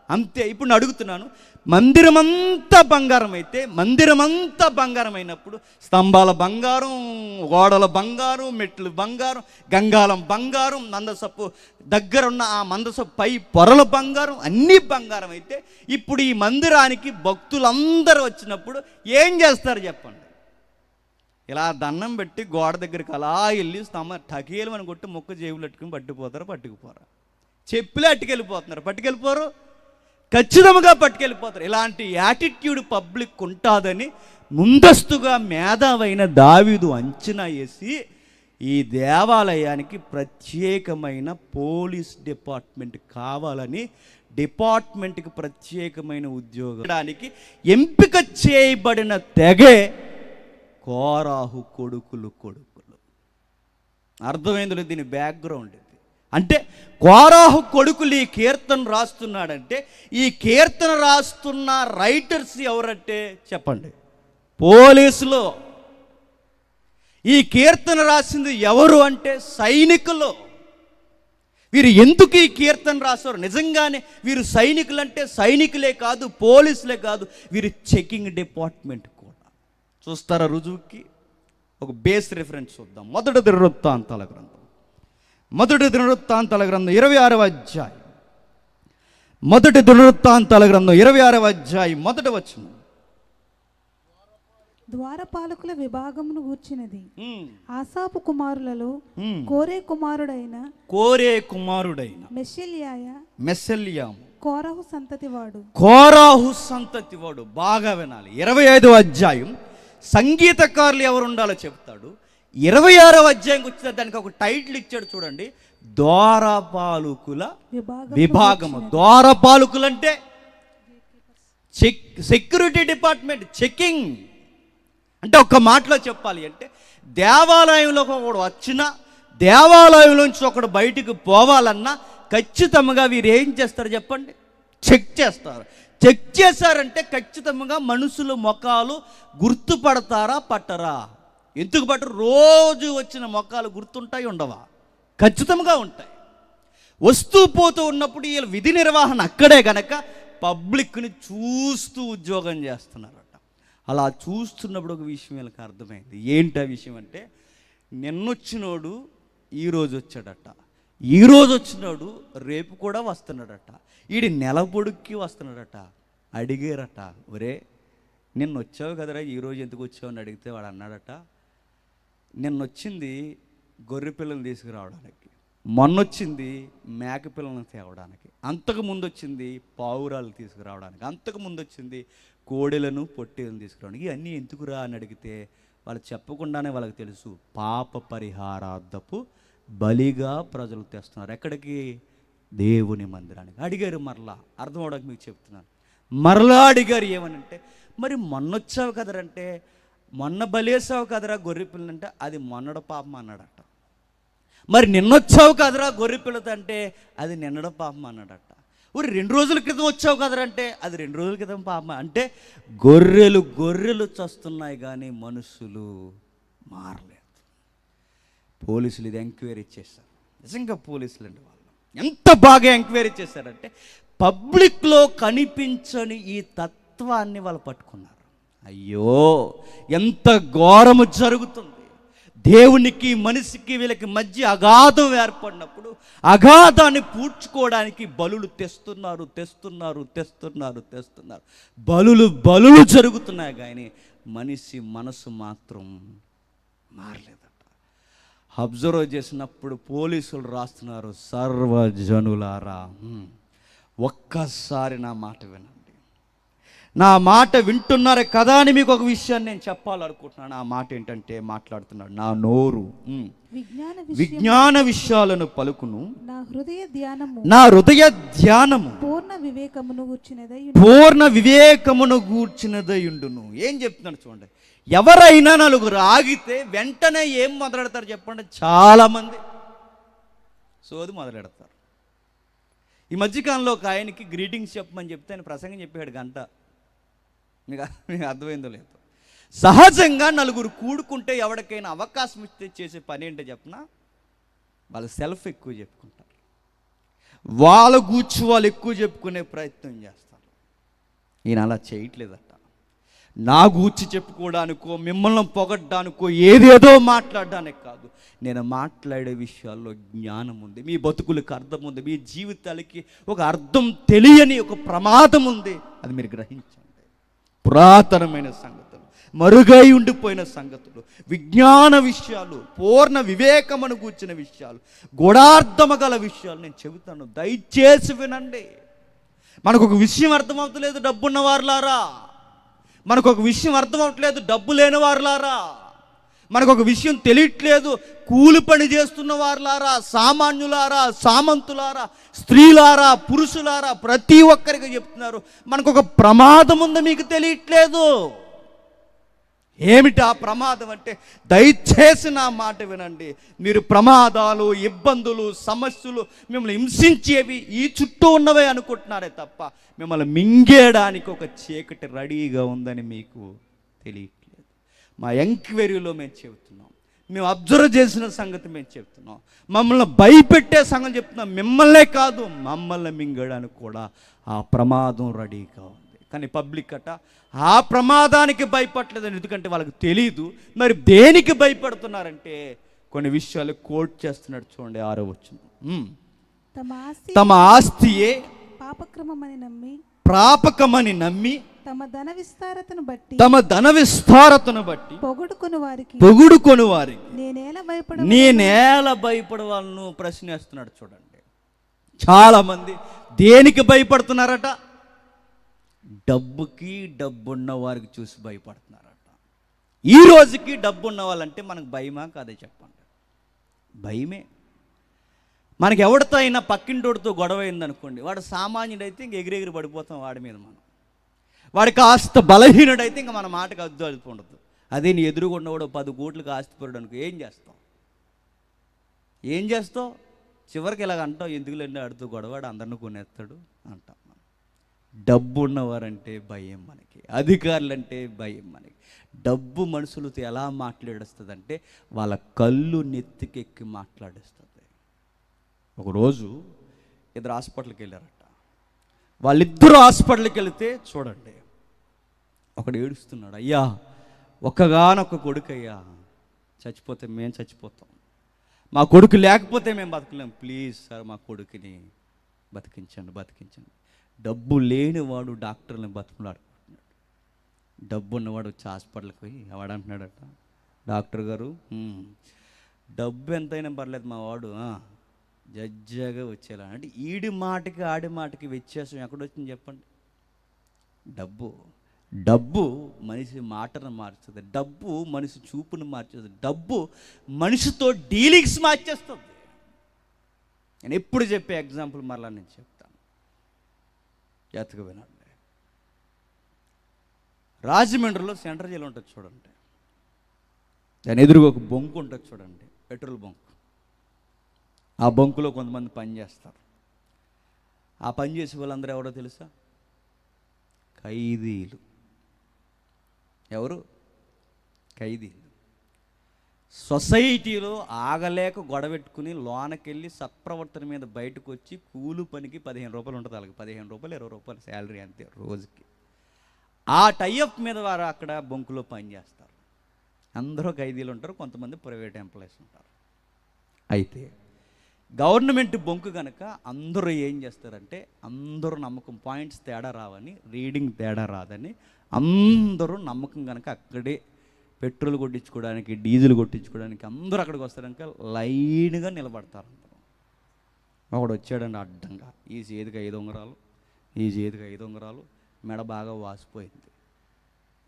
అంతే. ఇప్పుడు నేను అడుగుతున్నాను, మందిరమంతా బంగారం అయినప్పుడు స్తంభాల బంగారం, గోడల బంగారం, మెట్లు బంగారం, గంగాళం బంగారం, మందసపు దగ్గర ఉన్న ఆ మందసపు పై పొరల బంగారం, అన్నీ బంగారం అయితే ఇప్పుడు ఈ మందిరానికి భక్తులందరూ వచ్చినప్పుడు ఏం చేస్తారు చెప్పండి? ఇలా దండం పెట్టి గోడ దగ్గరికి అలా వెళ్ళి టకీలు అని కొట్టి మొక్క జేబులు పెట్టుకుని పట్టుకుపోరా? చెప్పులే పట్టుకెళ్ళిపోరు, ఖచ్చితంగా పట్టుకెళ్ళిపోతారు. ఇలాంటి యాటిట్యూడ్ పబ్లిక్ ఉంటుందని ముందస్తుగా మేధావైన దావీదు అంచనా వేసి ఈ దేవాలయానికి ప్రత్యేకమైన పోలీస్ డిపార్ట్మెంట్ కావాలని డిపార్ట్మెంట్కి ప్రత్యేకమైన ఉద్యోగానికి ఎంపిక చేయబడిన తెగే కోరాహు కొడుకులు. అర్థమైందో దీని బ్యాక్గ్రౌండ్ ఇది. అంటే కోరాహు కొడుకులు ఈ కీర్తన రాస్తున్నాడంటే ఈ కీర్తన రాస్తున్న రైటర్స్ ఎవరంటే చెప్పండి? పోలీసులు. ఈ కీర్తన రాసింది ఎవరు అంటే సైనికులు. వీరు ఎందుకు ఈ కీర్తన రాశారు? నిజంగానే వీరు సైనికులంటే సైనికులే కాదు, పోలీసులే కాదు, వీరు చెకింగ్ డిపార్ట్మెంట్ కూడా. చూస్తారా రుజువుకి? ఒక బేస్ రిఫరెన్స్ చూద్దాం. మొదటి దినవృత్తాంతాల గ్రంథం 26వ అధ్యాయం. మొదటి దినవృత్తాంతాల గ్రంథం 26వ అధ్యాయం మొదటి వచనం. ద్వారపాలకుల విభాగమును గూర్చినది. ఆసాపు కుమారులలో కోరే కుమారుడైన మెషెల్యాము కోరాహు సంతతి వాడు. బాగా వినాలి. 25వ అధ్యాయం సంగీతకారులు ఎవరు ఉండాలో చెప్తాడు. 26వ అధ్యాయంకి వచ్చిన దానికి ఒక టైటిల్ ఇచ్చాడు చూడండి, ద్వారపాలకుల విభాగము. ద్వారపాలకులు అంటే సెక్యూరిటీ డిపార్ట్మెంట్, చెకింగ్. అంటే ఒక్క మాటలో చెప్పాలి అంటే దేవాలయంలోకి ఒకడు వచ్చినా, దేవాలయంలోంచి ఒకడు బయటికి పోవాలన్నా ఖచ్చితంగా వీరు ఏం చేస్తారు చెప్పండి? చెక్ చేస్తారు. చెక్ చేశారంటే ఖచ్చితంగా మనుషుల ముఖాలు గుర్తుపడతారా పట్టరా? ఎందుకు పట్టరు? రోజు వచ్చిన ముఖాలు గుర్తుంటాయి ఉండవా? ఖచ్చితంగా ఉంటాయి. వస్తూ పోతూ ఉన్నప్పుడు వీళ్ళ విధి నిర్వహణ అక్కడే గనక పబ్లిక్ని చూస్తూ ఉద్యోగం చేస్తున్నారట. అలా చూస్తున్నప్పుడు ఒక విషయం వీళ్ళకి అర్థమైంది. ఏంటి ఆ విషయం అంటే, నిన్నొచ్చినోడు ఈరోజు వచ్చాడట, ఈరోజు వచ్చినోడు రేపు కూడా వస్తున్నాడట, ఈడి నెల పొడుక్కి వస్తున్నాడట. అడిగారట, ఒరే నిన్న వచ్చావు కదరా, ఈరోజు ఎందుకు వచ్చావు అని అడిగితే వాడు అన్నాడట, నిన్నొచ్చింది గొర్రె పిల్లలు తీసుకురావడానికి, మొన్నొచ్చింది మేక పిల్లలను తేవడానికి, అంతకు ముందు వచ్చింది పావురాలు తీసుకురావడానికి, అంతకు ముందు వచ్చింది కోడెలను పొట్టేలను తీసుకురావడానికి. ఇవన్నీ ఎందుకురా అని అడిగితే వాళ్ళు చెప్పకుండానే వాళ్ళకి తెలుసు, పాప పరిహారార్థపు బలిగా ప్రజలు తెస్తున్నారు. ఎక్కడికి? దేవుని మందిరానికి. అడిగారు మరలా, అర్థం అవడానికి మీకు చెప్తున్నాను. మరలా అడిగారు ఏమనంటే, మరి మొన్నొచ్చావు కదరంటే, మొన్న బలేసావు కదరా గొర్రె పిల్లంటే అది మొన్నడ పాపం అన్నాడట. మరి నిన్నొచ్చావు కదరా గొర్రె పిల్లత అంటే అది నిన్నడ పాపం అన్నాడట. 2 రోజుల క్రితం వచ్చావు కదరంటే అది 2 రోజుల క్రితం పాపం. అంటే గొర్రెలు చస్తున్నాయి కానీ మనుషులు మారలేదు. పోలీసులు ఇది ఎంక్వైరీ చేశారు. నిజంగా పోలీసులు అండి వాళ్ళు ఎంత బాగా ఎంక్వైరీ చేశారంటే పబ్లిక్లో కనిపించని ఈ తత్వాన్ని వాళ్ళు పట్టుకున్నారు. అయ్యో ఎంత ఘోరము జరుగుతుంది! దేవునికి మనిషికి వీళ్ళకి మధ్య అగాధం ఏర్పడినప్పుడు అగాధాన్ని పూడ్చుకోవడానికి బలులు తెస్తున్నారు. బలులు జరుగుతున్నాయి కానీ మనిషి మనసు మాత్రం మారలేదట. అబ్జర్వ్ చేసినప్పుడు పోలీసులు రాస్తున్నారు, సర్వజనులారా ఒక్కసారి నా మాట వినండి. నా మాట వింటున్నారే కదా అని మీకు ఒక విషయాన్ని నేను చెప్పాలనుకుంటున్నాను. ఆ మాట ఏంటంటే మాట్లాడుతున్నాడు, నా నోరు విజ్ఞాన విషయాలను పలుకును, నా హృదయ ధ్యానము పూర్ణ వివేకమును గూర్చినదయుండును. ఏం చెప్తున్నాడు చూడండి. ఎవరైనా నలుగురు ఆగితే వెంటనే ఏం మొదలెడతారు చెప్పండి? చాలామంది సోది మొదలెడతారు. ఈ మధ్యకాలంలో ఒక ఆయనకి గ్రీటింగ్స్ చెప్పమని చెప్తే ఆయన ప్రసంగం చెప్పాడు గంట. మీకు అర్థమైందో లేదు. సహజంగా నలుగురు కూడుకుంటే ఎవరికైనా అవకాశం ఇస్తే చేసే పని ఏంటో చెప్పనా, వాళ్ళ సెల్ఫ్ ఎక్కువ చెప్పుకుంటారు, వాళ్ళ గూర్చి వాళ్ళు ఎక్కువ చెప్పుకునే ప్రయత్నం చేస్తారు. ఈయన అలా చేయట్లేదట. నా గూర్చి చెప్పుకోవడానికో మిమ్మల్ని పొగడ్డానికో ఏదేదో మాట్లాడడానికి కాదు, నేను మాట్లాడే విషయాల్లో జ్ఞానం ఉంది, మీ బతుకులకు అర్థం ఉంది, మీ జీవితాలకి ఒక అర్థం తెలియని ఒక ప్రమాదం ఉంది. అది మీరు గ్రహించండి. పురాతనమైన సంగతులు, మరుగై ఉండిపోయిన సంగతులు, విజ్ఞాన విషయాలు, పూర్ణ వివేకమును కూర్చిన విషయాలు, గూఢార్థము గల విషయాలు నేను చెబుతాను, దయచేసి వినండి. మనకు ఒక విషయం అర్థమవుతలేదు డబ్బున్న వారులారా, మనకు ఒక విషయం అర్థం అవ్వట్లేదు డబ్బు లేని వారులారా, మనకు ఒక విషయం తెలియట్లేదు కూలి పని చేస్తున్న వారులారా, సామాన్యులారా, సామంతులారా, స్త్రీలారా, పురుషులారా, ప్రతి ఒక్కరికి చెప్తున్నారు మనకు ఒక ప్రమాదం ఉంది, మీకు తెలియట్లేదు. ఏమిటి ఆ ప్రమాదం అంటే, దయచేసి నా మాట వినండి. మీరు ప్రమాదాలు, ఇబ్బందులు, సమస్యలు మిమ్మల్ని హింసించేవి ఈ చుట్టూ ఉన్నవే అనుకుంటున్నారే తప్ప మిమ్మల్ని మింగేయడానికి ఒక చీకటి రెడీగా ఉందని మీకు తెలియట్లేదు. మా ఎంక్వైరీలో మేము చెబుతున్నాం, మేము అబ్జర్వ్ చేసిన సంగతి మేము చెప్తున్నాం, మమ్మల్ని భయపెట్టే సంగతి చెప్తున్నాం. మిమ్మల్నే కాదు, మమ్మల్ని మింగడానికి కూడా ఆ ప్రమాదం రెడీగా ఉంది. కానీ పబ్లిక్ అట ఆ ప్రమాదానికి భయపడలేదు, ఎందుకంటే వాళ్ళకి తెలీదు. మరి దేనికి భయపడుతున్నారంటే కొన్ని విషయాలు కోట్ చేస్తున్నాడు. చూడండి 6వ వచనం. తమ ఆస్తియే ప్రాపకమని నమ్మి తమ ధన విస్తారతను బట్టి పొగుడుకొని వారికి నేనేలా భయపడవాళ్ళను ప్రశ్నిస్తున్నాడు. చూడండి, చాలా మంది దేనికి భయపడుతున్నారట, డబ్బుకి, డబ్బున్న వారికి చూసి భయపడుతున్నారట. ఈ రోజుకి డబ్బున్న వాళ్ళంటే మనకు భయమా కాదే చెప్పండి? భయమే. మనకి ఎవరితో అయినా పక్కింటోడితో గొడవ అయిందనుకోండి, వాడు సామాన్యుడైతే ఇంక ఎగిరెగిరి పడిపోతాం వాడి మీద మనం. వాడు కాస్త బలహీనుడైతే ఇంక మన మాటకు అద్దు ఉండదు. అదే నీ ఎదురుగుండా కూడా 10 కోట్లకు ఆస్తిపరుడు అనుకో, ఏం చేస్తావు? చివరికి ఇలాగ అంటావు, ఎందుకులేండి ఆడుతూ గొడవాడు అందరిని కొనేస్తాడు అంటాం. డబ్బు ఉన్నవారంటే భయం మనకి, అధికారులంటే భయం మనకి. డబ్బు మనుషులతో ఎలా మాట్లాడేస్తుందంటే వాళ్ళ కళ్ళు నెత్తికెక్కి మాట్లాడేస్తుంది. ఒకరోజు ఇద్దరు హాస్పిటల్కి వెళ్ళారట. వాళ్ళిద్దరూ హాస్పిటల్కి వెళితే చూడండి, ఒకడు ఏడుస్తున్నాడు, అయ్యా ఒక్కగానొక్క కొడుకు అయ్యా, చచ్చిపోతే మేము చచ్చిపోతాం, మా కొడుకు లేకపోతే మేము బతకలేం, ప్లీజ్ సార్ మా కొడుకుని బతికించండి. డబ్బు లేనివాడు డాక్టర్ని బతుకులాడుకుంటున్నాడు. డబ్బు ఉన్నవాడు వచ్చి హాస్పిటల్కి పోయి వాడు అంటున్నాడట, డాక్టర్ గారు డబ్బు ఎంతైనా పర్లేదు మా వాడు జడ్జాగా వచ్చేలా. అంటే ఈడి మాటకి ఆడి మాటకి వ్యత్యాసం ఎక్కడొచ్చింది చెప్పండి? డబ్బు మనిషి మాటను మార్చుతుంది, డబ్బు మనిషి చూపును మార్చేస్తుంది, డబ్బు మనిషితో డీలింగ్స్ మార్చేస్తుంది. నేను ఎప్పుడు చెప్పే ఎగ్జాంపుల్ మరలా నేను చెప్తాను, జాగ్రత్తగా వినండి. రాజమండ్రిలో సెంట్రల్ జైలు ఉంటుంది చూడండి, దాని ఎదురుగా ఒక బొంకు ఉంటుంది చూడండి, పెట్రోల్ బంక్. ఆ బంకులో కొంతమంది పని చేస్తారు. ఆ పని చేసే వాళ్ళందరూ ఎవరో తెలుసా? ఖైదీలు. ఎవరు? ఖైదీలు. సొసైటీలో ఆగలేక గొడవెట్టుకుని లోనకెళ్ళి సత్ప్రవర్తన మీద బయటకు వచ్చి కూలి పనికి 15 రూపాయలు ఉంటుంది, వాళ్ళకి 15 రూపాయలు 20 రూపాయలు శాలరీ అంతే రోజుకి. ఆ టైఅప్ మీద వారు అక్కడ బొంకులో పని చేస్తారు. అందరూ ఖైదీలు ఉంటారు, కొంతమంది ప్రైవేట్ ఎంప్లాయీస్ ఉంటారు. అయితే గవర్నమెంట్ బొంకు కనుక అందరూ ఏం చేస్తారంటే, అందరూ నమ్మకం, పాయింట్స్ తేడా రావని, రీడింగ్ తేడా రాదని అందరూ నమ్మకం కనుక అక్కడే పెట్రోల్ కొట్టించుకోవడానికి, డీజిల్ కొట్టించుకోవడానికి అందరూ అక్కడికి వస్తారనుక లైన్గా నిలబడతారు. అందరూ. ఒకడు వచ్చాడండి అడ్డంగా, ఈ చేతికి 5 ఉంగరాలు, ఈ చేతికి 5 ఉంగరాలు, మెడ బాగా వాసిపోయింది.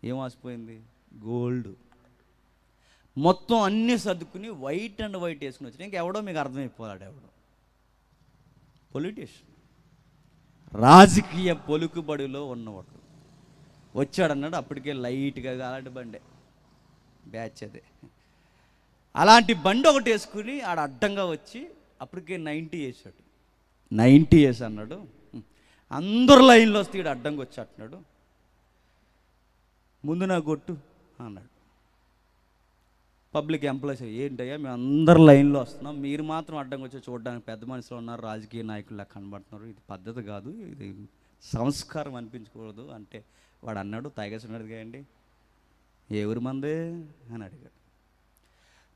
ఏం వాసిపోయింది? గోల్డ్. మొత్తం అన్నీ సర్దుకుని వైట్ అండ్ వైట్ వేసుకుని వచ్చాడు. ఇంకెవడో మీకు అర్థమైపోయాడు, ఎవడో పొలిటీషియన్, రాజకీయ పలుకుబడిలో ఉన్నవాడు వచ్చాడన్నాడు. అప్పటికే లైట్గా అలాంటి బండే బ్యాచ్, అదే అలాంటి బండి ఒకటి వేసుకుని ఆడ అడ్డంగా వచ్చి అప్పటికే 90 వేసాడు. 90 years అన్నాడు. అందరు లైన్లో వస్తే ఈడు అడ్డంగా వచ్చి అంటున్నాడు, ముందు నా కొట్టు అన్నాడు. పబ్లిక్ ఎంప్లాయీస్, ఏంటయ్యా మేము అందరు లైన్లో వస్తున్నాం, మీరు మాత్రం అడ్డంగా వచ్చి చూడడానికి పెద్ద మనుషులు ఉన్నారు, రాజకీయ నాయకులు కనబడుతున్నారు, ఇది పద్ధతి కాదు, ఇది సంస్కారం అనిపించకూడదు అంటే వాడు అన్నాడు, తాగేస్తున్నాడు కదండి, ఏ ఊరి మందే అని అడిగాడు.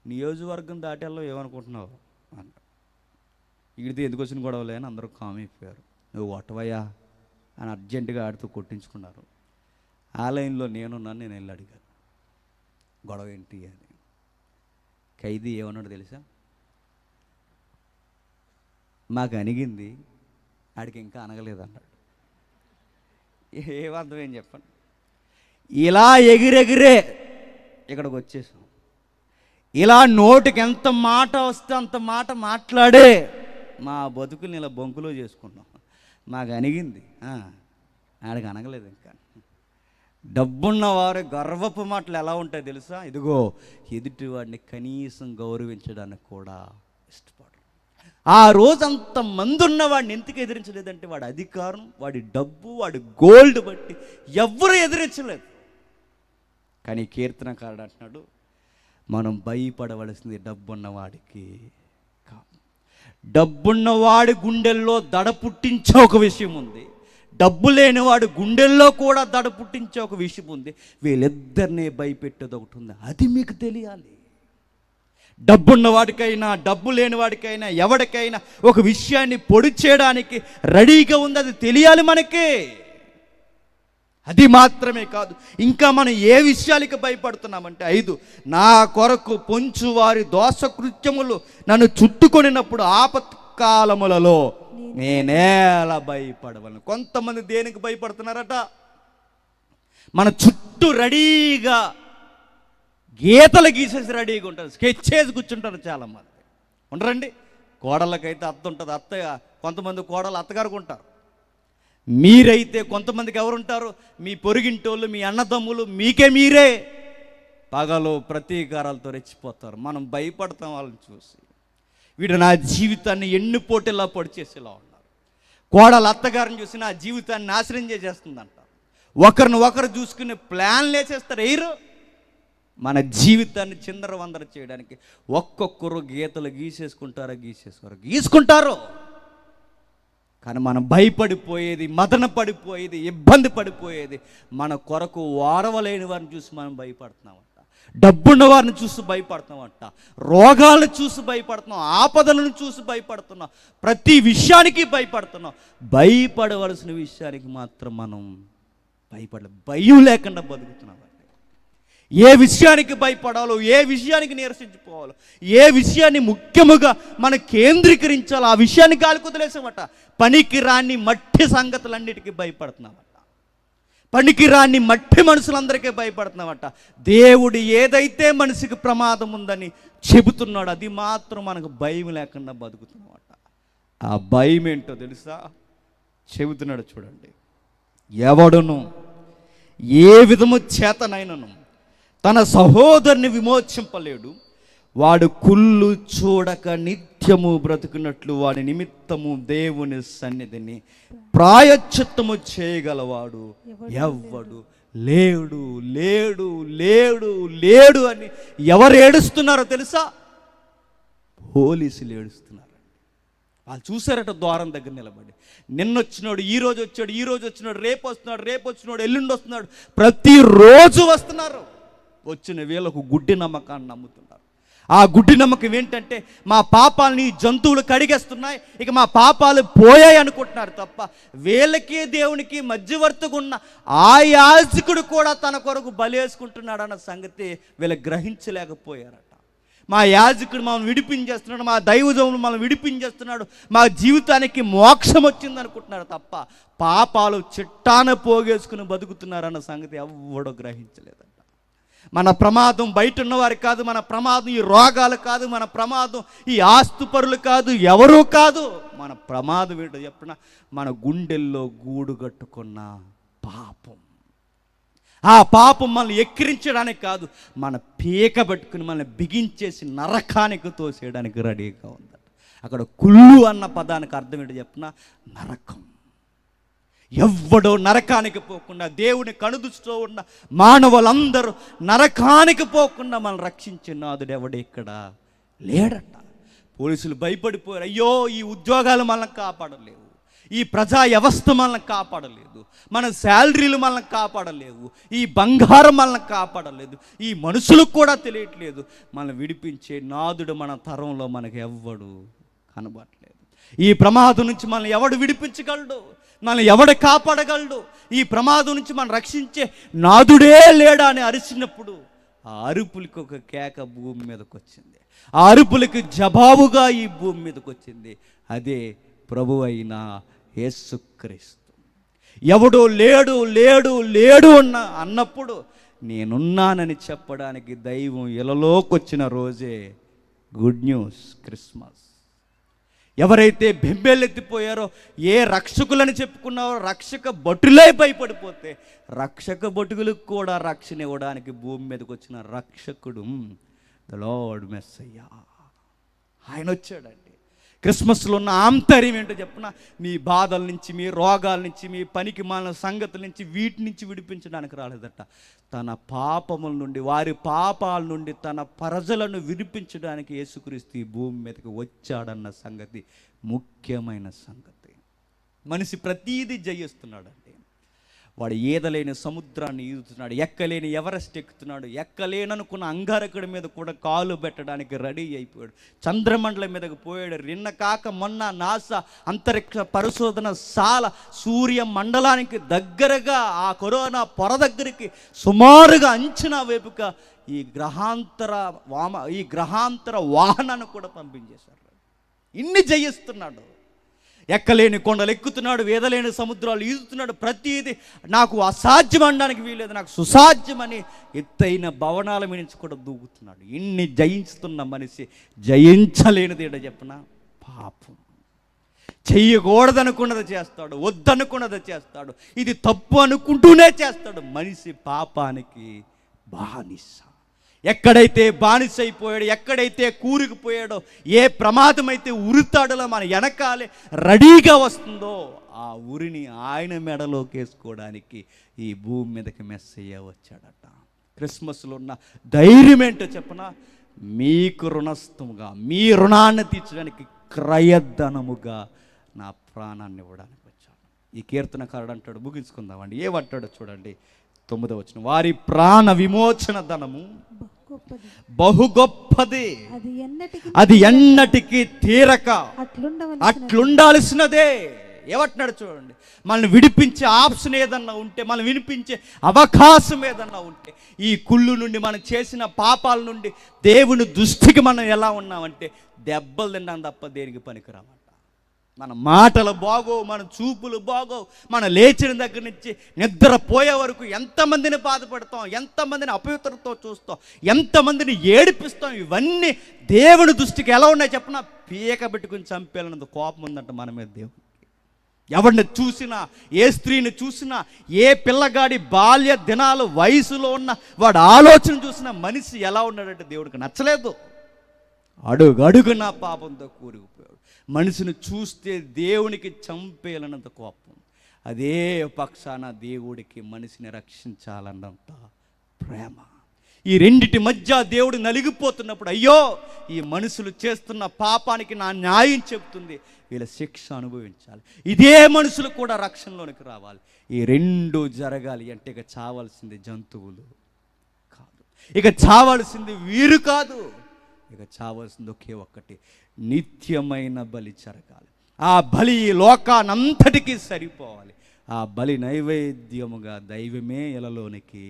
నియోజకవర్గం దాటేల్లో ఏమనుకుంటున్నావు అంట. వీడితే ఎందుకు వచ్చిన గొడవలే అని అందరూ కామ్ అయిపోయారు. నువ్వు కొట్టవయ్యా అని అర్జెంటుగా ఆడుతూ కొట్టించుకున్నారు. ఆ లైన్లో నేనున్నాను, నేను వెళ్ళి అడిగాను గొడవ ఏంటి అని. ఖైదీ ఏమన్నాడు తెలుసా, మాకు అణిగింది, ఆడికి ఇంకా అనగలేదు అన్నాడు. ఏమర్థం ఏం చెప్పండి, ఇలా ఎగిరెగిరే ఇక్కడికి వచ్చేసాం, ఇలా నోటికి ఎంత మాట వస్తే అంత మాట మాట్లాడే మా బతుకుల్ని ఇలా బొంకులో చేసుకున్నాం, మాకు అణిగింది, ఆడికి అనగలేదు ఇంకా. డబ్బున్నవారు గర్వపు మాటలు ఎలా ఉంటాయి తెలుసా, ఇదిగో ఎదుటి వాడిని కనీసం గౌరవించడానికి కూడా ఇష్టపడరు. ఆ రోజు అంతమంది ఉన్నవాడిని ఎందుకు ఎదిరించలేదంటే వాడి అధికారం, వాడి డబ్బు, వాడి గోల్డ్ బట్టి ఎవ్వరూ ఎదిరించలేదు. కానీ కీర్తనకారుడు అంటున్నాడు, మనం భయపడవలసింది డబ్బున్నవాడికి కాదు. డబ్బున్నవాడి గుండెల్లో దడ పుట్టించే ఒక విషయం ఉంది, డబ్బు లేనివాడు గుండెల్లో కూడా దడ పుట్టించే ఒక విషయం ఉంది. వీళ్ళిద్దరినీ భయపెట్టేది ఒకటి ఉంది, అది మీకు తెలియాలి. డబ్బున్నవాడికైనా డబ్బు లేనివాడికైనా ఎవరికైనా ఒక విషయాన్ని పొడి చేయడానికి రెడీగా ఉంది, అది తెలియాలి మనకి. అది మాత్రమే కాదు, ఇంకా మనం ఏ విషయాలకి భయపడుతున్నామంటే 5, నా కొరకు పొంచు వారి దోషకృత్యములు నన్ను చుట్టుకొనినప్పుడు ఆపత్కాలములలో నేనేలా భయపడవలను. కొంతమంది దేనికి భయపడుతున్నారట, మన చుట్టూ రెడీగా గీతలు గీసేసి రెడీగా ఉంటారు, స్కెచ్ చేసి కూర్చుంటారు చాలామంది. ఉండరండి, కోడళ్ళకైతే అత్త ఉంటుంది, అత్తయ్య, కొంతమంది కోడలు అత్తగారికి ఉంటారు. మీరైతే కొంతమందికి ఎవరుంటారు, మీ పొరుగింటోళ్ళు, మీ అన్నదమ్ములు, మీకే మీరే పగలు ప్రతీకారాలతో రెచ్చిపోతారు. మనం భయపడతాం వాళ్ళని చూసి, వీడు నా జీవితాన్ని ఎన్నుపోటేలా పొడి చేసేలా ఉన్నారు. కోడలు అత్తగారిని చూసి నా జీవితాన్ని నాశనం చేసేస్తుంది అంటారు. ఒకరిని ఒకరు చూసుకునే ప్లాన్లు వేసేస్తారు. ఎయిరు మన జీవితాన్ని చిందరవందర చేయడానికి ఒక్కొక్కరు గీతలు గీసుకుంటారు. కానీ మనం భయపడిపోయేది, మదన పడిపోయేది, ఇబ్బంది పడిపోయేది మన కొరకు వారవలేని వారిని చూసి మనం భయపడుతున్నామంట, డబ్బున్న వారిని చూసి భయపడుతున్నామంట, రోగాలను చూసి భయపడుతున్నాం, ఆపదలను చూసి భయపడుతున్నాం, ప్రతి విషయానికి భయపడుతున్నాం. భయపడవలసిన విషయానికి మాత్రం మనం భయం లేకుండా బతుకుతున్నాం. ఏ విషయానికి భయపడాలో, ఏ విషయానికి నీరసించిపోవాలో, ఏ విషయాన్ని ముఖ్యముగా మనం కేంద్రీకరించాలో ఆ విషయాన్ని గాలికి వదిలేసామట. పనికి రాని మట్టి సంగతులన్నిటికీ భయపడుతున్నామట, పనికి రాని మట్టి మనుషులందరికీ భయపడుతున్నామట. దేవుడు ఏదైతే మనిషికి ప్రమాదం ఉందని చెబుతున్నాడు అది మాత్రం మనకు భయం లేకుండా బతుకుతున్నామట. ఆ భయం ఏంటో తెలుసా, చెబుతున్నాడు చూడండి. ఎవడును ఏ విధము చేతనైనను తన సహోదరుని విమోచింపలేడు, వాడు కుళ్ళు చూడక నిత్యము బ్రతుకున్నట్లు వాడి నిమిత్తము దేవుని సన్నిధిని ప్రాయశ్చిత్తము చేయగలవాడు ఎవ్వడు లేడు లేడు లేడు లేడు అని ఎవరు ఏడుస్తున్నారో తెలుసా, పోలీసులు ఏడుస్తున్నారు. వాళ్ళు చూసారట ద్వారం దగ్గర నిలబడి, నిన్నొచ్చినాడు, ఈరోజు వచ్చినాడు, రేపు వస్తున్నాడు, ఎల్లుండి వస్తున్నాడు, ప్రతిరోజు వస్తున్నారు. వచ్చిన వీళ్ళకు గుడ్డి నమ్మకాన్ని నమ్ముతున్నారు. ఆ గుడ్డి నమ్మకం ఏంటంటే మా పాపాలని జంతువులు కడిగేస్తున్నాయి, ఇక మా పాపాలు పోయాయి అనుకుంటున్నారు తప్ప వీళ్ళకి దేవునికి మధ్యవర్తిగా ఉన్న ఆ యాజకుడు కూడా తన కొరకు బలేసుకుంటున్నాడు అన్న సంగతి వీళ్ళు గ్రహించలేకపోయారట. మా యాజకుడు మనం విడిపించేస్తున్నాడు, మా దైవజనుడు మనం విడిపించేస్తున్నాడు, మా జీవితానికి మోక్షం వచ్చింది అనుకుంటున్నారు తప్ప పాపాలు చిట్టాన పోగేసుకుని బతుకుతున్నారన్న సంగతి ఎవడో గ్రహించలేదంట. మన ప్రమాదం బయట ఉన్నవారు కాదు, మన ప్రమాదం ఈ రోగాలు కాదు, మన ప్రమాదం ఈ ఆస్తుపరులు కాదు, ఎవరూ కాదు. మన ప్రమాదం ఏంటో చెప్పిన మన గుండెల్లో గూడు కట్టుకున్న పాపం. ఆ పాపం మనల్ని ఎక్కిరించడానికి కాదు, మన పీక పట్టుకుని మనల్ని బిగించేసి నరకానికి తోసేయడానికి రెడీగా ఉందట. అక్కడ కుళ్ళు అన్న పదానికి అర్థం ఏంటో చెప్పిన నరకం. ఎవ్వడో నరకానికి పోకుండా, దేవుని కనుదృష్టిలో ఉన్న మానవులందరూ నరకానికి పోకుండా మనం రక్షించే నాదుడు ఎవడు ఇక్కడ లేడట. పోలీసులు భయపడిపోయారు. అయ్యో, ఈ ఉద్యోగాలు మనల్ని కాపాడలేవు, ఈ ప్రజా వ్యవస్థ మనల్ని కాపాడలేదు, మన శాలరీలు మనల్ని కాపాడలేవు, ఈ బంగారం మనల్ని కాపాడలేదు, ఈ మనుషులకు కూడా తెలియట్లేదు. మనల్ని విడిపించే నాదుడు మన తరంలో మనకు ఎవ్వడు కనబడలేదు. ఈ ప్రమాదం నుంచి మనల్ని ఎవడు విడిపించగలడు, మనల్ని ఎవడు కాపాడగలడు, ఈ ప్రమాదం నుంచి మనం రక్షించే నాదుడే లేడా అని అరిచినప్పుడు ఆ అరుపులకి ఒక కేక భూమి మీదకి వచ్చింది. ఆ అరుపులకి జవాబుగా ఈ భూమి మీదకి వచ్చింది. అదే ప్రభు అయిన యేసుక్రీస్తు. ఎవడో లేడు లేడు లేడు అన్నప్పుడు నేనున్నానని చెప్పడానికి దైవం ఇలలోకి వచ్చిన రోజే గుడ్ న్యూస్, క్రిస్మస్. ఎవరైతే బెంబేలెత్తిపోయారో, ఏ రక్షకులని చెప్పుకున్నారో రక్షక భటులే భయపడిపోతే, రక్షక భటులకు కూడా రక్షణ ఇవ్వడానికి భూమి మీదకి వచ్చిన రక్షకుడు ద లార్డ్ మెస్సయ్యా, ఆయన వచ్చాడండి. క్రిస్మస్లో ఉన్న ఆంతర్యం ఏంటో చెప్పిన, మీ బాధల నుంచి, మీ రోగాల నుంచి, మీ పనికి మాలిన సంగతుల నుంచి, వీటి నుంచి విడిపించడానికి రాలేదట. తన పాపముల నుండి, వారి పాపాల నుండి తన ప్రజలను విడిపించడానికి యేసుక్రీస్తు ఈ భూమి మీదకి వచ్చాడన్న సంగతి ముఖ్యమైన సంగతి. మనిషి ప్రతీది జయిస్తున్నాడండి. వాడు ఈదలేని సముద్రాన్ని ఈదుతున్నాడు, ఎక్కలేని ఎవరెస్ట్ ఎక్కుతున్నాడు, ఎక్కలేననుకున్న అంగారకుడి మీద కూడా కాలు పెట్టడానికి రెడీ అయిపోయాడు, చంద్రమండలం మీదకి పోయాడు. నిన్న కాక మొన్న నాసా అంతరిక్ష పరిశోధనశాల సూర్య మండలానికి దగ్గరగా ఆ కరోనా పొర దగ్గరికి సుమారుగా అంచనా వైపుగా ఈ గ్రహాంతర వాహనాన్ని కూడా పంపించేశారు. ఇన్ని జయిస్తున్నాడు. ఎక్కలేని కొండలు ఎక్కుతున్నాడు, వేదలేని సముద్రాలు ఈదుతున్నాడు. ప్రతీది నాకు అసాధ్యం అనడానికి వీలేదు, నాకు సుసాధ్యమని ఎత్తైన భవనాల మీద నుంచి కూడా దూకుతున్నాడు. ఇన్ని జయిస్తున్న మనిషి జయించలేనిది ఏంటో చెప్పిన పాపం. చెయ్యకూడదనుకున్నది చేస్తాడు, వద్దనుకున్నది చేస్తాడు, ఇది తప్పు అనుకుంటూనే చేస్తాడు. మనిషి పాపానికి బానిస. ఎక్కడైతే బానిస అయిపోయాడో, ఎక్కడైతే కూరుకుపోయాడో, ఏ ప్రమాదం అయితే ఉరుతాడలో మన వెనకాలే రెడీగా వస్తుందో ఆ ఉరిని ఆయన మెడలోకి వేసుకోవడానికి ఈ భూమి మీదకి మెస్సయ్య వచ్చాడట. క్రిస్మస్లో ఉన్న ధైర్యం ఏంటో చెప్పనా, మీకు రుణస్థముగా, మీ రుణాన్ని తీర్చడానికి క్రయధనముగా నా ప్రాణాన్ని ఇవ్వడానికి వచ్చాడు. ఈ కీర్తనకారుడు అంటాడు, ముగించుకుందామండి, ఏమంటాడో చూడండి 9వ వచనం. వారి ప్రాణ విమోచన ధనము బహు గొప్పది, అది ఎన్నటికి తీరక అట్లుండాల్సినదే. ఏమంటున్నాడు చూడండి, మనల్ని విడిపించే ఆప్షన్ ఏదన్నా ఉంటే, మనం వినిపించే అవకాశం ఏదన్నా ఉంటే, ఈ కుళ్ళు నుండి, మనం చేసిన పాపాల నుండి దేవుని దృష్టికి మనం ఎలా ఉన్నామంటే దెబ్బలు తిన్నాం తప్ప దేనికి పనికిరామంట. మన మాటలు బాగోవు, మన చూపులు బాగోవు, మన లేచిన దగ్గర నుంచి నిద్రపోయే వరకు ఎంతమందిని బాధపడతాం, ఎంతమందిని అపవిత్రతో చూస్తాం, ఎంతమందిని ఏడిపిస్తాం. ఇవన్నీ దేవుని దృష్టికి ఎలా ఉన్నాయి చెప్పినా పీక పెట్టుకుని చంపేయాలన్నది కోపం ఉందంట మన మీద దేవుడికి. ఎవరిని చూసినా, ఏ స్త్రీని చూసినా, ఏ పిల్లగాడి బాల్య దినాలు వయసులో ఉన్న వాడు ఆలోచన చూసినా మనిషి ఎలా ఉన్నాడంటే దేవుడికి నచ్చలేదు. అడుగడుగునా పాపంతో కూరుకుపోయాడు. మనిషిని చూస్తే దేవునికి చంపేయాలన్నంత కోపం, అదే పక్షాన దేవుడికి మనిషిని రక్షించాలన్నంత ప్రేమ. ఈ రెండిటి మధ్య దేవుడు నలిగిపోతున్నప్పుడు, అయ్యో ఈ మనుషులు చేస్తున్న పాపానికి నా న్యాయం చెప్తుంది, వీళ్ళ శిక్ష అనుభవించాలి, ఇదే మనుషులు కూడా రక్షణలోనికి రావాలి. ఈ రెండు జరగాలి అంటే ఇక చావాల్సింది జంతువులు కాదు, ఇక చావాల్సింది వీరు కాదు, ఇక చావాల్సింది ఒకే ఒక్కటి, నిత్యమైన బలి జరగాలి. ఆ బలి ఈ లోకానంతటికీ సరిపోవాలి. ఆ బలి నైవేద్యముగా దైవమే ఇలలోనికి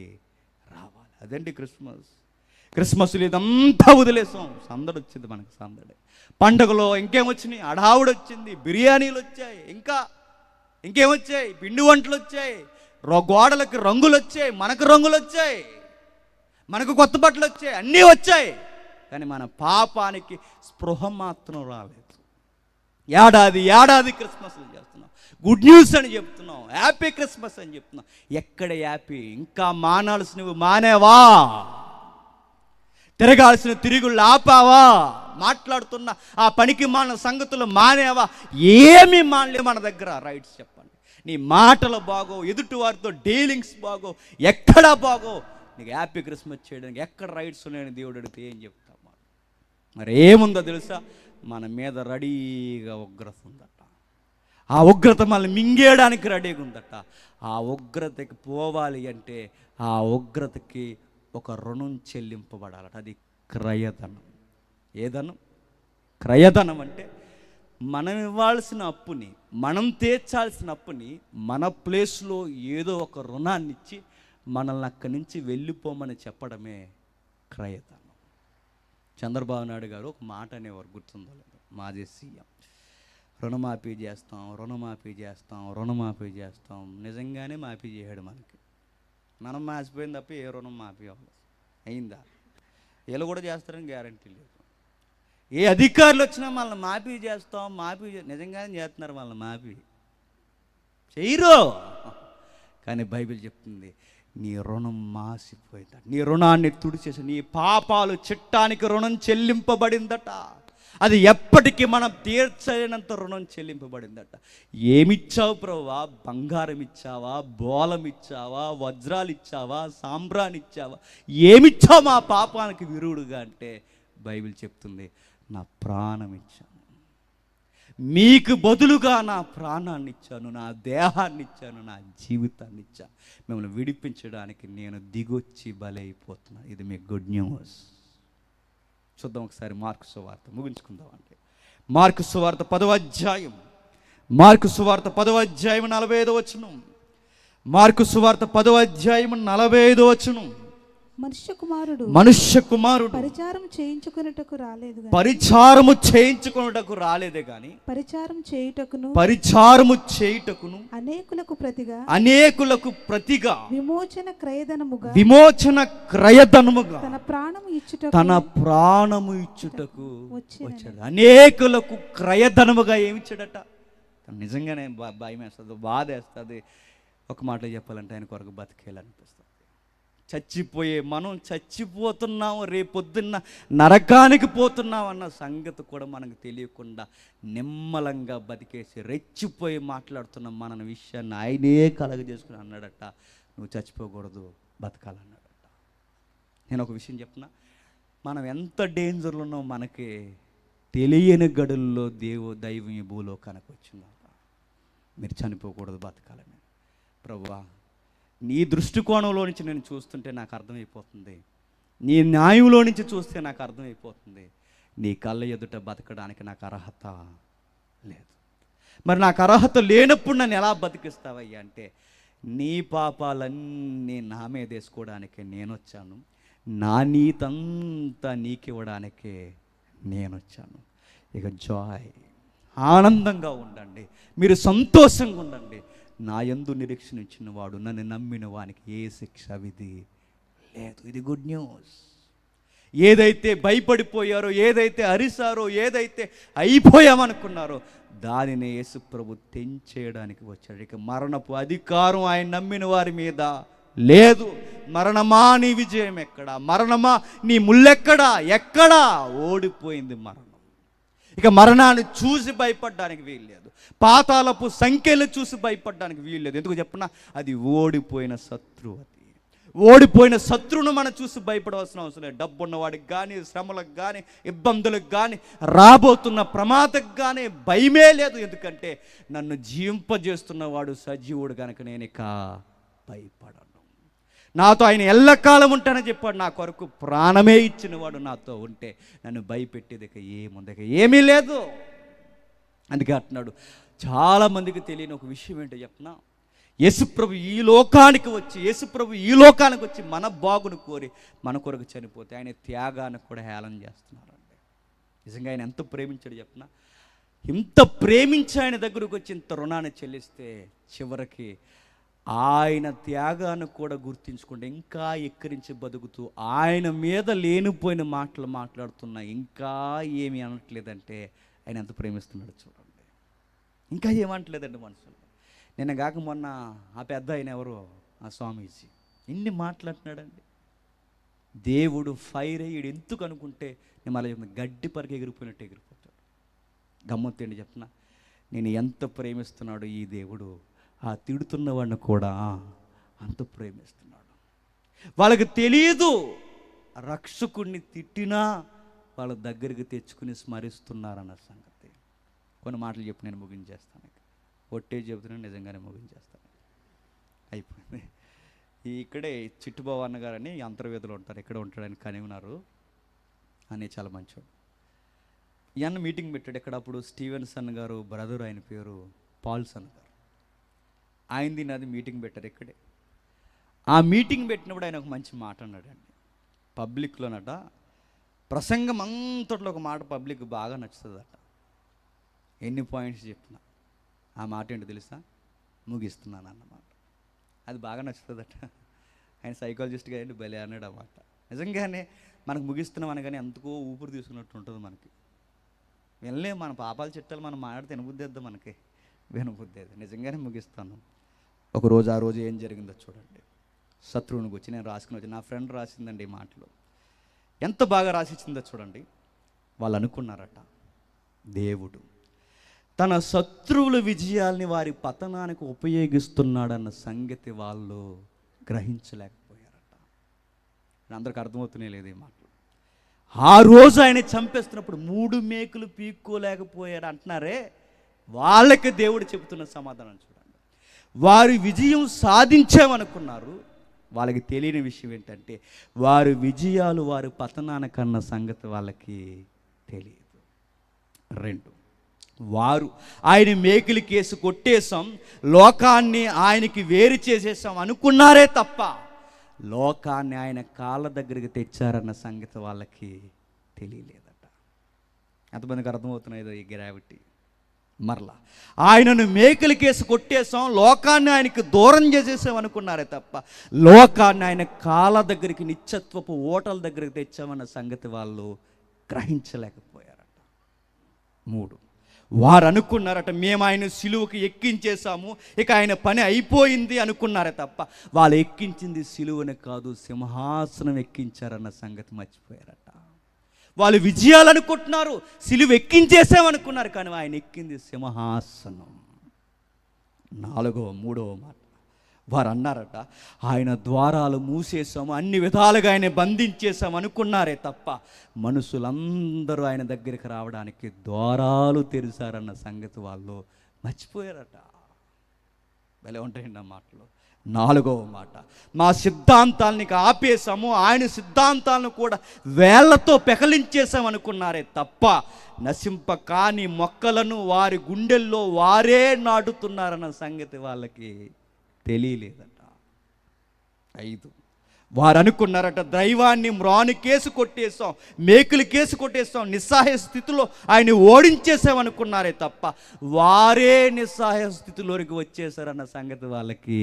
రావాలి. అదండి క్రిస్మస్. క్రిస్మస్లో ఇదంతా వదిలేసాం, సందడి వచ్చింది మనకు, సందడి. పండుగలో ఇంకేమొచ్చినాయి, అడావుడు వచ్చింది, బిర్యానీలు వచ్చాయి, ఇంకేమొచ్చాయి, పిండి వంటలు వచ్చాయి, గోడలకి రంగులు వచ్చాయి, మనకు రంగులు వచ్చాయి, మనకు కొత్త బట్టలు వచ్చాయి, అన్నీ వచ్చాయి. కానీ మన పాపానికి స్పృహ మాత్రం రాలేదు. ఏడాది క్రిస్మస్లు చేస్తున్నాం, గుడ్ న్యూస్ అని చెప్తున్నాం, హ్యాపీ క్రిస్మస్ అని చెప్తున్నాం. ఎక్కడ హ్యాపీ? ఇంకా మానాల్సినవి మానేవా? తిరగాల్సిన తిరుగుళ్ళు ఆపావా? మాట్లాడుతున్న ఆ పనికి మాన సంగతులు మానేవా? ఏమీ మానలే మన దగ్గర. రైట్స్ చెప్పండి. నీ మాటలు బాగో, ఎదుటి వారితో డీలింగ్స్ బాగో, ఎక్కడా బాగో. నీకు హ్యాపీ క్రిస్మస్ చేయడానికి ఎక్కడ రైట్స్ ఉన్నాయని దేవుడు అడిగితే ఏం చెప్తాం? మరి ఏముందో తెలుసా? మన మీద రెడీగా ఉగ్రత ఉందట. ఆ ఉగ్రత మనల్ని మింగేయడానికి రెడీగా ఉందట. ఆ ఉగ్రతకి పోవాలి అంటే ఆ ఉగ్రతకి ఒక రుణం చెల్లింపబడాలట. అది క్రయధనం. ఏదనం? క్రయధనం అంటే మనం ఇవ్వాల్సిన అప్పుని, మనం తీర్చాల్సిన అప్పుని మన ప్లేస్లో ఏదో ఒక రుణాన్ని ఇచ్చి మనల్ని అక్కడి నుంచి వెళ్ళిపోమని చెప్పడమే క్రయధనం. చంద్రబాబు నాయుడు గారు ఒక మాట అనేవారు, గుర్తుందో లేదు, మాజీ సీఎం. రుణమాఫీ చేస్తాం, రుణమాఫీ చేస్తాం, రుణమాఫీ చేస్తాం. నిజంగానే మాఫీ చేశాడు మనకి. మనం మాసిపోయింది తప్ప ఏ రుణం మాఫీ అవ్వలేదు. అయిందా? వీళ్ళు కూడా చేస్తారని గ్యారంటీ లేదు. ఏ అధికారులు వచ్చినా మనల్ని మాఫీ చేస్తాం, నిజంగానే చేస్తున్నారు వాళ్ళని మాఫీ చేయరు. కానీ బైబిల్ చెప్తుంది, నీ రుణం మాసిపోయిందట. నీ రుణాన్ని తుడిచేసి నీ పాపాలు చిట్టానికి రుణం చెల్లింపబడిందట. అది ఎప్పటికీ మనం తీర్చలేనంత రుణం చెల్లింపబడిందట. ఏమిచ్చావు ప్రభువా? బంగారం ఇచ్చావా? బోలం ఇచ్చావా? వజ్రాలు ఇచ్చావా? సాంబ్రాన్ని ఇచ్చావా? ఏమిచ్చావు మా పాపానికి విరుడుగా అంటే బైబిల్ చెప్తుంది, నా ప్రాణం ఇచ్చాను. మీకు బదులుగా నా ప్రాణాన్ని ఇచ్చాను, నా దేహాన్ని ఇచ్చాను, నా జీవితాన్ని ఇచ్చాను. మిమ్మల్ని విడిపించడానికి నేను దిగొచ్చి బలైపోతున్నాను. ఇది మీ గుడ్ న్యూస్. చూద్దాం ఒకసారి మార్కు సువార్త, ముగించుకుందాం. అంటే మార్కు సువార్త 10వ అధ్యాయం, మార్కు సువార్త 10వ అధ్యాయం 45వ వచనం. మార్కు సువార్త 10వ అధ్యాయం 45వ వచనం. మనుష్య కుమారుడు పరిచారం చేయించుకొనుటకు రాలేదు, పరిచారము చేయించుకొనుటకు రాలేదే గాని పరిచారము చేయుటకును అనేకులకు ప్రతిగా విమోచన క్రయధనముగా తన ప్రాణము ఇచ్చుటకు వచ్చాడు. అనేకులకు క్రయధనముగా ఏమిచ్చాడట? నిజంగానే భయం వేస్తుంది, బాధ వేస్తుంది. ఒక మాటలో చెప్పాలంటే ఆయన కొరకు బతికేయాలనిపిస్తుంది. చచ్చిపోయే మనం చచ్చిపోతున్నాము, రేపొద్దున్న నరకానికి పోతున్నాం అన్న సంగతి కూడా మనకు తెలియకుండా నిమ్మలంగా బతికేసి రెచ్చిపోయి మాట్లాడుతున్న మన విషయాన్ని ఆయనే కలగజేసుకుని అన్నాడట, నువ్వు చచ్చిపోకూడదు, బతకాలన్నాడట. నేను ఒక విషయం చెప్పిన, మనం ఎంత డేంజర్లో ఉన్నామో మనకి తెలియని గడుల్లో దైవం ఈ భూలోకానికి వచ్చిందట. మీరు చనిపోకూడదు, బతకాలని. ప్రభువా, నీ దృష్టికోణంలో నుంచి నేను చూస్తుంటే నాకు అర్థమైపోతుంది, నీ న్యాయంలో నుంచి చూస్తే నాకు అర్థమైపోతుంది, నీ కళ్ళ ఎదుట బతకడానికి నాకు అర్హత లేదు. మరి నాకు అర్హత లేనప్పుడు నన్ను ఎలా బతికిస్తావయ్యా అంటే, నీ పాపాలన్నీ నా మీద వేసుకోవడానికే నేను వచ్చాను, నా నీతంతా నీకివ్వడానికే నేను వచ్చాను. ఇక జాయ్, ఆనందంగా ఉండండి, మీరు సంతోషంగా ఉండండి. నా యందు నిరీక్షణ ఇచ్చిన వాడు, నన్ను నమ్మిన వానికి ఏ శిక్ష విధి లేదు. ఇది గుడ్ న్యూస్. ఏదైతే భయపడిపోయారో, ఏదైతే అరిసారో, ఏదైతే అయిపోయామనుకున్నారో దానిని యేసు ప్రభు తెంచేయడానికి వచ్చాడు. ఇక మరణపు అధికారం ఆయన నమ్మిన వారి మీద లేదు. మరణమా నీ విజయం ఎక్కడా? మరణమా నీ ముల్లెక్కడా? ఎక్కడా? ఓడిపోయింది మరణం. ఇక మరణాన్ని చూసి భయపడడానికి వీల్లేదు, పాతాళపు సంఖ్యలు చూసి భయపడడానికి వీల్లేదు. ఎందుకు చెప్పినా, అది ఓడిపోయిన శత్రువు. అది ఓడిపోయిన శత్రువును మనం చూసి భయపడవలసిన అవసరం లేదు. డబ్బు ఉన్నవాడికి కానీ, శ్రమలకు కానీ, ఇబ్బందులకు కానీ, రాబోతున్న ప్రమాదకు కానీ భయమే లేదు. ఎందుకంటే నన్ను జీవింపజేస్తున్నవాడు సజీవుడు కనుక నేను ఇక భయపడను. నాతో ఆయన ఎల్లకాలం ఉంటానని చెప్పాడు. నా కొరకు ప్రాణమే ఇచ్చినవాడు నాతో ఉంటే నన్ను భయపెట్టేది ఇక ఏముంది? ఇక ఏమీ లేదు. అందుకే అంటున్నాడు. చాలామందికి తెలియని ఒక విషయం ఏంటో చెప్పనా, యేసుప్రభు ఈ లోకానికి వచ్చి మన బాగును కోరి మన కొరకు చనిపోతే ఆయన త్యాగాన్ని కూడా హేళన చేస్తున్నారండి. నిజంగా ఆయన ఎంత ప్రేమించాడు చెప్పనా? ఇంత ప్రేమించి ఆయన దగ్గరకు వచ్చి ఇంత రుణాన్ని చెల్లిస్తే చివరికి ఆయన త్యాగాన్ని కూడా గుర్తించుకుంటే ఇంకా ఎక్కిరించి బతుకుతూ ఆయన మీద లేనిపోయిన మాటలు మాట్లాడుతున్నా ఇంకా ఏమి అనట్లేదంటే ఆయన ఎంత ప్రేమిస్తున్నాడు చూడండి. ఇంకా ఏమంటలేదండి మనుషులు. నిన్న కాక మొన్న ఆ పెద్ద ఆయన ఎవరు, ఆ స్వామీజీ, ఎన్ని మాట్లాడుతున్నాడండి. దేవుడు ఫైర్ అయ్యాడు ఎందుకు అనుకుంటే నేను మళ్ళీ చెప్తున్నా, గడ్డి పరికి ఎగిరిపోయినట్టు ఎగిరిపోతాడు. గమ్మత్తేంటి చెప్తున్నా, నేను ఎంత ప్రేమిస్తున్నాడు ఈ దేవుడు, ఆ తిడుతున్నవాడిని కూడా అంత ప్రేమిస్తున్నాడు. వాళ్ళకి తెలియదు రక్షకుడిని తిట్టినా వాళ్ళ దగ్గరికి తెచ్చుకుని స్మరిస్తున్నారన్న సంగతి. కొన్ని మాటలు చెప్పి నేను ముగించేస్తాను. ఒట్టే చెబుతున్నాను, నిజంగానే ముగించేస్తాను. అయిపోయింది. ఇక్కడే చిట్టుబాబు అన్నగారని అంతర్వేదులు ఉంటారు, ఇక్కడ ఉంటాడని కని ఉన్నారు అని, చాలా మంచివాడు. ఈ అన్న మీటింగ్ పెట్టాడు ఇక్కడ. అప్పుడు స్టీవెన్సన్ గారు బ్రదర్, ఆయన పేరు పాల్సన్ గారు, ఆయనది నాది మీటింగ్ పెట్టారు ఇక్కడే. ఆ మీటింగ్ పెట్టినప్పుడు ఆయన ఒక మంచి మాట అన్నాడండి పబ్లిక్లోనట. ప్రసంగం అంతట్లో ఒక మాట పబ్లిక్ బాగా నచ్చుతుందట. ఎన్ని పాయింట్స్ చెప్పినా ఆ మాట ఏంటో తెలుసా, ముగిస్తున్నాను అన్నమాట. అది బాగా నచ్చుతుందట. ఆయన సైకాలజిస్ట్గా ఏంటి భలే అన్నాడు ఆ మాట. నిజంగానే మనకు ముగిస్తున్నాం అనగానే ఎంతకో ఊపిరి తీసుకున్నట్టు ఉంటుంది మనకి. వెళ్ళే మన పాపాల చిట్టాలు మనం మాట్లాడితే వినబుద్దేద్దాం, మనకి వినబుద్దేది. నిజంగానే ముగిస్తాను. ఒకరోజు ఆ రోజు ఏం జరిగిందో చూడండి. శత్రువునికి వచ్చి నేను రాసుకుని వచ్చి, నా ఫ్రెండ్ రాసిందండి ఈ మాటలు, ఎంత బాగా రాసిచ్చిందో చూడండి. వాళ్ళు అనుకున్నారట, దేవుడు తన శత్రువుల విజయాల్ని వారి పతనానికి ఉపయోగిస్తున్నాడన్న సంగతి వాళ్ళు గ్రహించలేకపోయారట. అందరికి అర్థమవుతూనే లేదు ఈ మాటలు. ఆ రోజు ఆయన చంపేస్తున్నప్పుడు 3 మేకులు పీక్కోలేకపోయాడు అంటున్నారే, వాళ్ళకి దేవుడు చెబుతున్న సమాధానం చూడండి. వారి విజయం సాధించామనుకున్నారు, వాళ్ళకి తెలియని విషయం ఏంటంటే వారి విజయాలు వారి పతనానికన్న సంగతి వాళ్ళకి తెలియదు. 2, వారు ఆయన మేకులు కేసు కొట్టేశాం, లోకాన్ని ఆయనకి వేరు చేసేసాం అనుకున్నారే తప్ప లోకాన్ని ఆయన కాళ్ళ దగ్గరికి తెచ్చారన్న సంగతి వాళ్ళకి తెలియలేదట. ఎంతమందికి అర్థమవుతున్నాయిదో ఈ గ్రావిటీ. మరలా ఆయనను మేకులు కేసు కొట్టేశాం, లోకాన్ని ఆయనకి దూరం చేసేసాం అనుకున్నారే తప్ప లోకాన్ని ఆయన కాళ్ళ దగ్గరికి, నిత్యత్వపు ఓటల దగ్గరికి తెచ్చామన్న సంగతి వాళ్ళు గ్రహించలేకపోయారట. 3, వారు అనుకున్నారట మేము ఆయన సిలువకి ఎక్కించేశాము, ఇక ఆయన పని అయిపోయింది అనుకున్నారే తప్ప వాళ్ళు ఎక్కించింది సిలువని కాదు, సింహాసనం ఎక్కించారన్న సంగతి మర్చిపోయారట. వాళ్ళు విజయాలు అనుకుంటున్నారు, సిలువ ఎక్కించేసామనుకున్నారు, కానీ ఆయన ఎక్కింది సింహాసనం. 4వ 3వ మాట, వారు అన్నారట ఆయన ద్వారాలు మూసేసాము, అన్ని విధాలుగా ఆయన బంధించేసాము అనుకున్నారే తప్ప మనుషులందరూ ఆయన దగ్గరికి రావడానికి ద్వారాలు తెరిచారన్న సంగతి వాళ్ళు మర్చిపోయారట. భలే ఉంటాయండి ఆ మాటలు. 4వ మాట, మా సిద్ధాంతాలని ఆపేశాము, ఆయన సిద్ధాంతాలను కూడా వేళ్లతో పెకలించేసాం అనుకున్నారే తప్ప నశింప కాని మొక్కలను వారి గుండెల్లో వారే నాటుతున్నారన్న సంగతి వాళ్ళకి తెలియలేదట. 5, వారు అనుకున్నారట దైవాన్ని మ్రాను కేసు కొట్టేసాం, మేకులు కేసు కొట్టేసాం, నిస్సహాయ స్థితిలో ఆయన ఓడించేసామనుకున్నారే తప్ప వారే నిస్సహాయ స్థితిలోకి వచ్చేసారన్న సంగతి వాళ్ళకి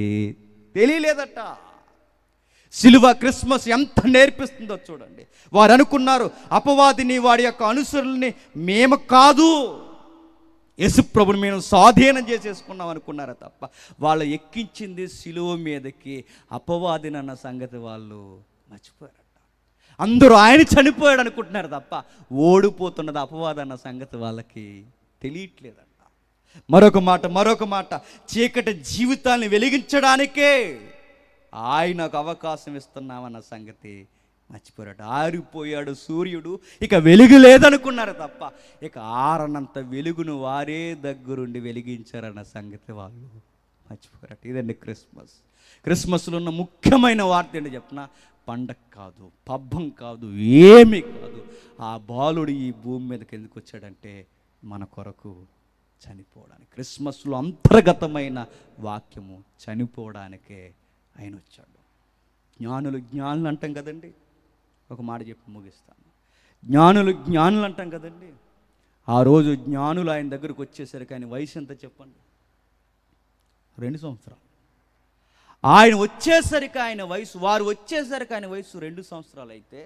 తెలియలేదట. సిలువ క్రిస్మస్ ఎంత నేర్పిస్తుందో చూడండి. వారు అనుకున్నారు అపవాదిని, వాడి యొక్క అనుసరుల్ని మేము కాదు, యేసుప్రభుని మేము స్వాధీనం చేసేసుకున్నాం అనుకున్నారా తప్ప వాళ్ళు ఎక్కించింది సిలువ మీదకి అపవాదిని అన్న సంగతి వాళ్ళు మర్చిపోయారట. అందరూ ఆయన చనిపోయాడు అనుకుంటున్నారు తప్ప ఓడిపోతున్నది అపవాది అన్న సంగతి వాళ్ళకి తెలియట్లేదట. మరొక మాట, చీకటి జీవితాన్ని వెలిగించడానికే ఆయనకు అవకాశం ఇస్తున్నామన్న సంగతి మర్చిపోయాడు. ఆరిపోయాడు సూర్యుడు, ఇక వెలుగు లేదనుకున్నారు తప్ప ఇక ఆరనంత వెలుగును వారే దగ్గరుండి వెలిగించారన్న సంగతి వాళ్ళు మర్చిపోయారట. ఇదండి క్రిస్మస్లో ఉన్న ముఖ్యమైన వార్త ఏంటి చెప్పిన, పండగ కాదు, పబ్బం కాదు, ఏమీ కాదు. ఆ బాలుడు ఈ భూమి మీదకి ఎందుకు వచ్చాడంటే మన కొరకు చనిపోవడానికి. క్రిస్మస్లో అంతర్గతమైన వాక్యము చనిపోవడానికే ఆయన వచ్చాడు. జ్ఞానులు అంటాం కదండి, ఒక మాట చెప్పి ముగిస్తాను. జ్ఞానులు అంటాం కదండి. ఆ రోజు జ్ఞానులు ఆయన దగ్గరకు వచ్చేసరికి ఆయన వయసు ఎంత చెప్పండి, 2 సంవత్సరాలు. ఆయన వచ్చేసరికి ఆయన వయసు, వారు వచ్చేసరికి ఆయన వయసు 2 సంవత్సరాలు అయితే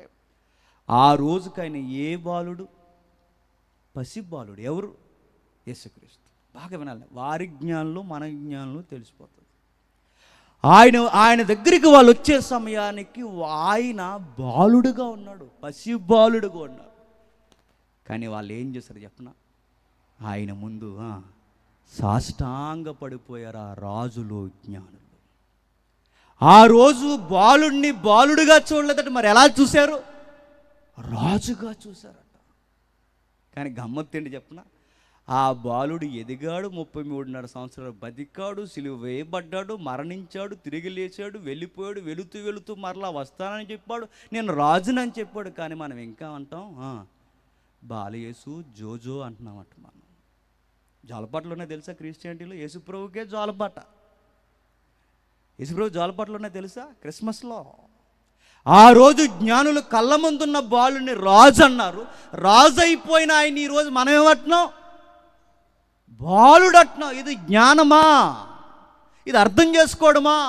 ఆ రోజుకి ఆయన ఏ బాలుడు, పసిబాలుడు. ఎవరు? యేసుక్రీస్తు. బాగా వినాలి, వారి జ్ఞానంలో మన జ్ఞానంలో తెలిసిపోతుంది. ఆయన దగ్గరికి వాళ్ళు వచ్చే సమయానికి ఆయన బాలుడుగా ఉన్నాడు, పసి బాలుడుగా ఉన్నాడు. కానీ వాళ్ళు ఏం చేశారు చెప్పనా? ఆయన ముందు సాష్టాంగ పడిపోయారు ఆ రాజులు, జ్ఞానులు. ఆ రోజు బాలుడిని బాలుడుగా చూడలేదట, మరి ఎలా చూశారు? రాజుగా చూశారట. కానీ గమ్మత్తు ఏంటి చెప్పనా? ఆ బాలుడు ఎదిగాడు, 33.5 సంవత్సరాలు బతికాడు, సిలువ వేయబడ్డాడు, మరణించాడు, తిరిగి లేచాడు, వెళ్ళిపోయాడు. వెళుతూ వెళుతూ మరలా వస్తానని చెప్పాడు, నేను రాజునని చెప్పాడు. కానీ మనం ఇంకా అంటాం బాలయేసు జోజో అంటున్నామట. మనం జోలపాటలోనే తెలుసా క్రిస్టియానిటీలో? యేసుప్రభుకే జోలపాట. యేసుప్రభు జోలపాటలోనే తెలుసా? క్రిస్మస్లో. ఆ రోజు జ్ఞానులు కళ్ళ ముందున్న బాలుని రాజు అన్నారు. రాజు అయిపోయిన ఆయన ఈరోజు మనం ఏమంటున్నాం? బాలుడట్నం. ఇది జ్ఞానమా? ఇది అర్థం చేసుకోవడమా?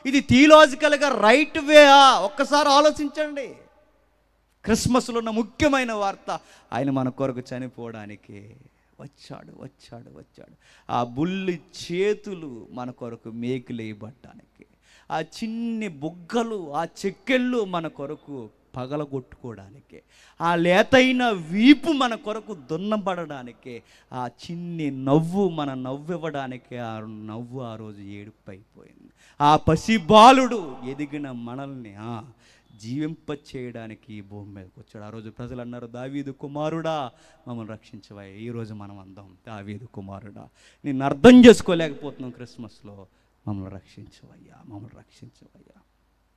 ఇది థియలాజికల్గా రైట్ వేయా? ఒక్కసారి ఆలోచించండి. క్రిస్మస్లో ఉన్న ముఖ్యమైన వార్త, ఆయన మన కొరకు చనిపోవడానికి వచ్చాడు, వచ్చాడు, వచ్చాడు. ఆ బుల్లి చేతులు మన కొరకు మేకులేయబట్టడానికి, ఆ చిన్ని బుగ్గలు, ఆ చెక్కెళ్ళు మన కొరకు పగలగొట్టుకోవడానికి, ఆ లేతైన వీపు మన కొరకు దున్నబడడానికి, ఆ చిన్ని నవ్వు మన నవ్వివ్వడానికి, ఆ నవ్వు ఆ రోజు ఏడుపు అయిపోయింది. ఆ పసిబాలుడు ఎదిగిన మనల్ని జీవింప చేయడానికి ఈ భూమి మీదకి వచ్చాడు. ఆ రోజు ప్రజలు అన్నారు, దావీదు కుమారుడా మమ్మల్ని రక్షించవయ్యా. ఈరోజు మనం అందాం, దావీదు కుమారుడా నిన్ను అర్థం చేసుకోలేకపోతున్నాం, క్రిస్మస్లో మమ్మల్ని రక్షించవయ్యా, మమ్మల్ని రక్షించవయ్యా.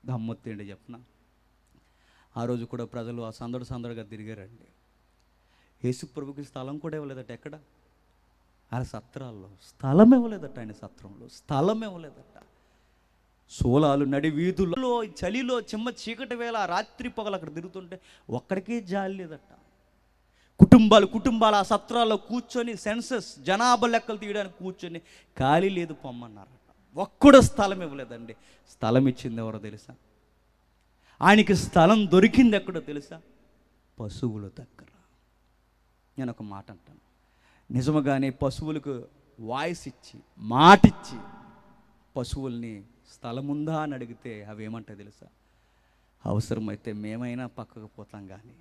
గమ్మత్తేంటి చెప్పనా? ఆ రోజు కూడా ప్రజలు ఆ సందడిగా తిరిగారండి. యేసు ప్రభుకి స్థలం కూడా ఇవ్వలేదట. ఎక్కడ? ఆయన సత్రాల్లో స్థలం ఇవ్వలేదట. ఆయన సత్రంలో స్థలం ఇవ్వలేదట. సోలాలు నడి వీధుల్లో, చలిలో, చిమ్మ చీకటి వేళ, రాత్రి పగలు అక్కడ తిరుగుతుంటే ఒక్కడికే జాలి లేదట. కుటుంబాలు ఆ సత్రాల్లో కూర్చొని సెన్సస్ జనాభా లెక్కలు తీయడానికి కూర్చొని ఖాళీ లేదు పొమ్మన్నారట. ఒక్కడు స్థలం ఇవ్వలేదండి. స్థలం ఇచ్చింది ఎవరో తెలుసా? ఆయనకి స్థలం దొరికింది ఎక్కడో తెలుసా? పశువుల దగ్గర. నేను ఒక మాట అంటాను, నిజముగానే పశువులకు వాయిస్ ఇచ్చి, మాటిచ్చి పశువుల్ని స్థలముందా అని అడిగితే అవి ఏమంటాయి తెలుసా? అవసరమైతే మేమైనా పక్కకు పోతాం, కానీ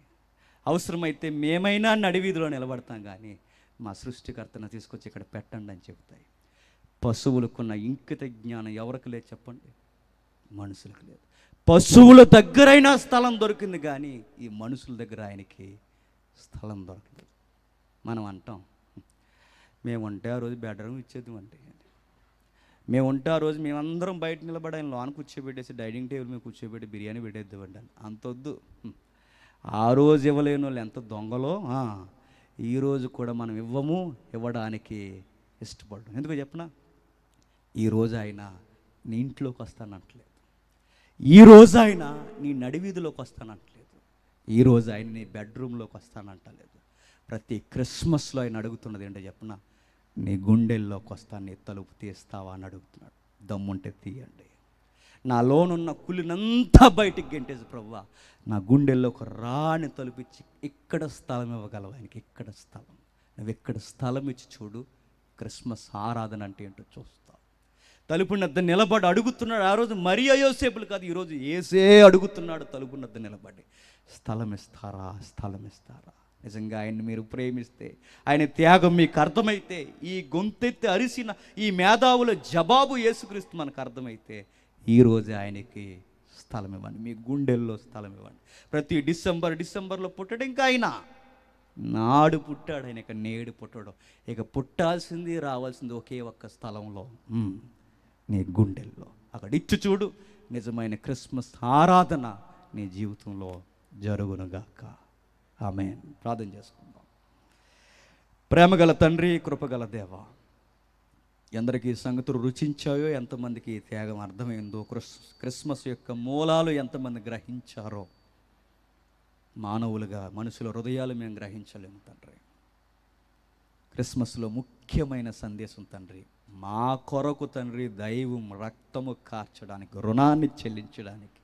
అవసరమైతే మేమైనా నడివీధిలో నిలబడతాం, కానీ మా సృష్టికర్తను తీసుకొచ్చి ఇక్కడ పెట్టండి అని చెప్తాయి. పశువులకున్న ఇంకిత జ్ఞానం ఎవరికి లేదు చెప్పండి? మనుషులకు లేదు. పశువుల దగ్గరైనా స్థలం దొరికింది, కానీ ఈ మనుషుల దగ్గర ఆయనకి స్థలం దొరకలేదు. మనం అంటాం, మేముంటే ఆ రోజు బెడ్రూమ్ ఇచ్చేది అంటే, మేముంటే ఆ రోజు మేమందరం బయట నిలబడి ఆయన లోన కూర్చోబెట్టేసి డైనింగ్ టేబుల్ మీద కూర్చోబెట్టి బిర్యానీ పెట్టేద్దామండి అని. అంతొద్దు. ఆ రోజు ఇవ్వలేని వాళ్ళు ఎంత దొంగలో ఈరోజు కూడా మనం ఇవ్వడానికి ఇష్టపడ్డాం. ఎందుకో చెప్పనా? ఈరోజు ఆయన నీ ఇంట్లోకి వస్తానంటలేదు, ఈరోజు ఆయన నీ నడివీధిలోకి వస్తానంటలేదు, ఈరోజు ఆయన నీ బెడ్రూమ్లోకి వస్తానంటలేదు. ప్రతి క్రిస్మస్లో ఆయన అడుగుతున్నది ఏంటో చెప్పనా? నీ గుండెల్లోకి వస్తాను, నీ తలుపు తీస్తావా అని అడుగుతున్నాడు. దమ్ముంటే తీయండి. నా లోనున్న కులినంతా బయటికి గెంటేసి, ప్రభువా నా గుండెల్లోకి రాని తలుపిచ్చి ఇక్కడ స్థలం ఇవ్వగలవు ఆయనకి. ఇక్కడ స్థలం, నువ్వు ఎక్కడ స్థలం ఇచ్చి చూడు, క్రిస్మస్ ఆరాధన అంటే ఏంటో చూస్తావు. తలుపునద్ద నిలబడి అడుగుతున్నాడు. ఆ రోజు మరియ యోసేపులు కాదు, ఈరోజు యేసే అడుగుతున్నాడు తలుపునద్ద నిలబడి, స్థలం ఇస్తారా, స్థలం ఇస్తారా? నిజంగా ఆయన్ని మీరు ప్రేమిస్తే, ఆయన త్యాగం మీకు అర్థమైతే, ఈ గొంతెత్తి అరిసిన ఈ మేధావుల జవాబు యేసుక్రీస్తు మనకు అర్థమైతే, ఈరోజు ఆయనకి స్థలం ఇవ్వండి, మీ గుండెల్లో స్థలం ఇవ్వండి. ప్రతి డిసెంబర్లో పుట్టడం ఇంకా ఆయన నాడు పుట్టాడు, ఆయన ఇక నేడు పుట్టడం. ఇక పుట్టాల్సింది రావాల్సింది ఒకే ఒక్క స్థలంలో, నీ గుండెల్లో. అక్కడ ఇచ్చి చూడు, నిజమైన క్రిస్మస్ ఆరాధన నీ జీవితంలో జరుగునుగాక. ఆమేన్. ప్రార్థన చేసుకుందాం. ప్రేమగల తండ్రి, కృపగల దేవా, ఎందరికీ సంగతులు రుచించాయో, ఎంతమందికి త్యాగం అర్థమైందో, క్రిస్మస్ యొక్క మూలాలు ఎంతమంది గ్రహించారో, మానవులుగా మనుషుల హృదయాలు మేము గ్రహించలేము తండ్రి. క్రిస్మస్లో ముఖ్యమైన సందేశం తండ్రి, మా కొరకు తండ్రి దైవం రక్తము కార్చడానికి, రుణాన్ని చెల్లించడానికి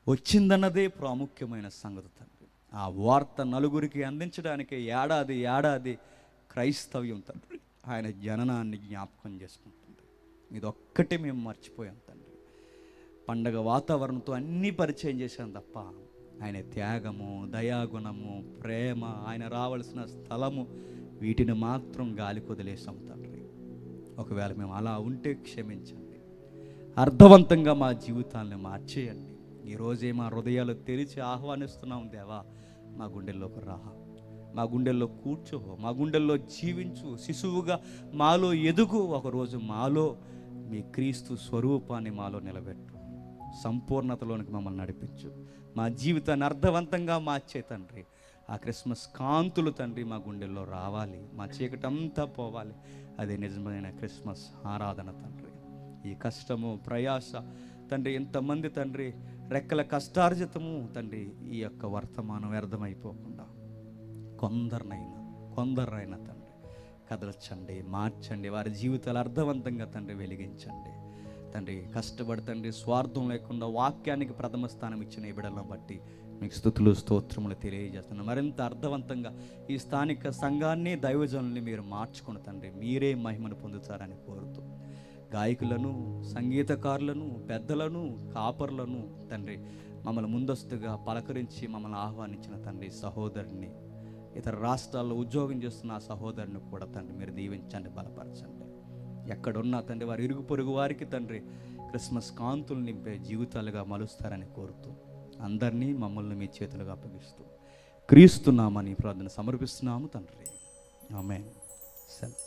వచ్చిందన్నదే ప్రాముఖ్యమైన సంగతి తండ్రి. ఆ వార్త నలుగురికి అందించడానికి ఏడాది క్రైస్తవ్యం తండ్రి ఆయన జననాన్ని జ్ఞాపకం చేసుకుంటుంది. ఇదొక్కటే మేము మర్చిపోయాం తండ్రి. పండగ వాతావరణంతో అన్నీ పరిచయం చేశాను తప్ప ఆయన త్యాగము, దయాగుణము, ప్రేమ, ఆయన రావాల్సిన స్థలము, వీటిని మాత్రం గాలికి వదిలేసాం తండ్రి. ఒకవేళ మేము అలా ఉంటే క్షమించండి. అర్థవంతంగా మా జీవితాన్ని మార్చేయండి. ఈరోజే మా హృదయాలు తెరిచి ఆహ్వానిస్తున్నాం దేవా, మా గుండెల్లోకి రా, మా గుండెల్లో కూర్చో, మా గుండెల్లో జీవించు, శిశువుగా మాలో ఎదుగు. ఒకరోజు మాలో మీ క్రీస్తు స్వరూపాన్ని మాలో నిలబెట్టు, సంపూర్ణతలోనికి మమ్మల్ని నడిపించు, మా జీవితాన్ని అర్థవంతంగా మార్చే తండ్రి. ఆ క్రిస్మస్ కాంతులు తండ్రి మా గుండెల్లో రావాలి, మా చీకటంతా పోవాలి. అదే నిజమైన క్రిస్మస్ ఆరాధన తండ్రి. ఈ కష్టము, ప్రయాస తండ్రి, ఇంతమంది తండ్రి రెక్కల కష్టార్జితము తండ్రి, ఈ యొక్క వర్తమానం వ్యర్థమైపోకుండా కొందరైనా తండ్రి కదల్చండి, మార్చండి, వారి జీవితాలు అర్థవంతంగా తండ్రి వెలిగించండి తండ్రి. కష్టపడి తండ్రి స్వార్థం లేకుండా వాక్యానికి ప్రథమ స్థానం ఇచ్చిన ఈ బిడ్డలను బట్టి మీకు స్తుతులు, స్తోత్రములు తెలియజేస్తున్నాను. మరింత అర్థవంతంగా ఈ స్థానిక సంఘాన్ని, దైవజనుల్ని మీరు మార్చుకుని తండ్రి మీరే మహిమను పొందుతారని కోరుతూ, గాయకులను, సంగీతకారులను, పెద్దలను, కాపర్లను తండ్రి, మమ్మల్ని ముందస్తుగా పలకరించి మమ్మల్ని ఆహ్వానించిన తండ్రి సహోదరుని, ఇతర రాష్ట్రాల్లో ఉద్యోగం చేస్తున్న ఆ సహోదరుని కూడా తండ్రి మీరు దీవించండి, బలపరచండి. ఎక్కడున్నా తండ్రి వారి ఇరుగు పొరుగు వారికి తండ్రి క్రిస్మస్ కాంతులు నింపే జీవితాలుగా మలుస్తారని కోరుతూ, అందరినీ మమ్మల్ని మీ చేతులుగా అప్పగిస్తూ క్రీస్తున్నామని ప్రార్థన సమర్పిస్తున్నాము తండ్రి. ఆమేన్. సెలవు.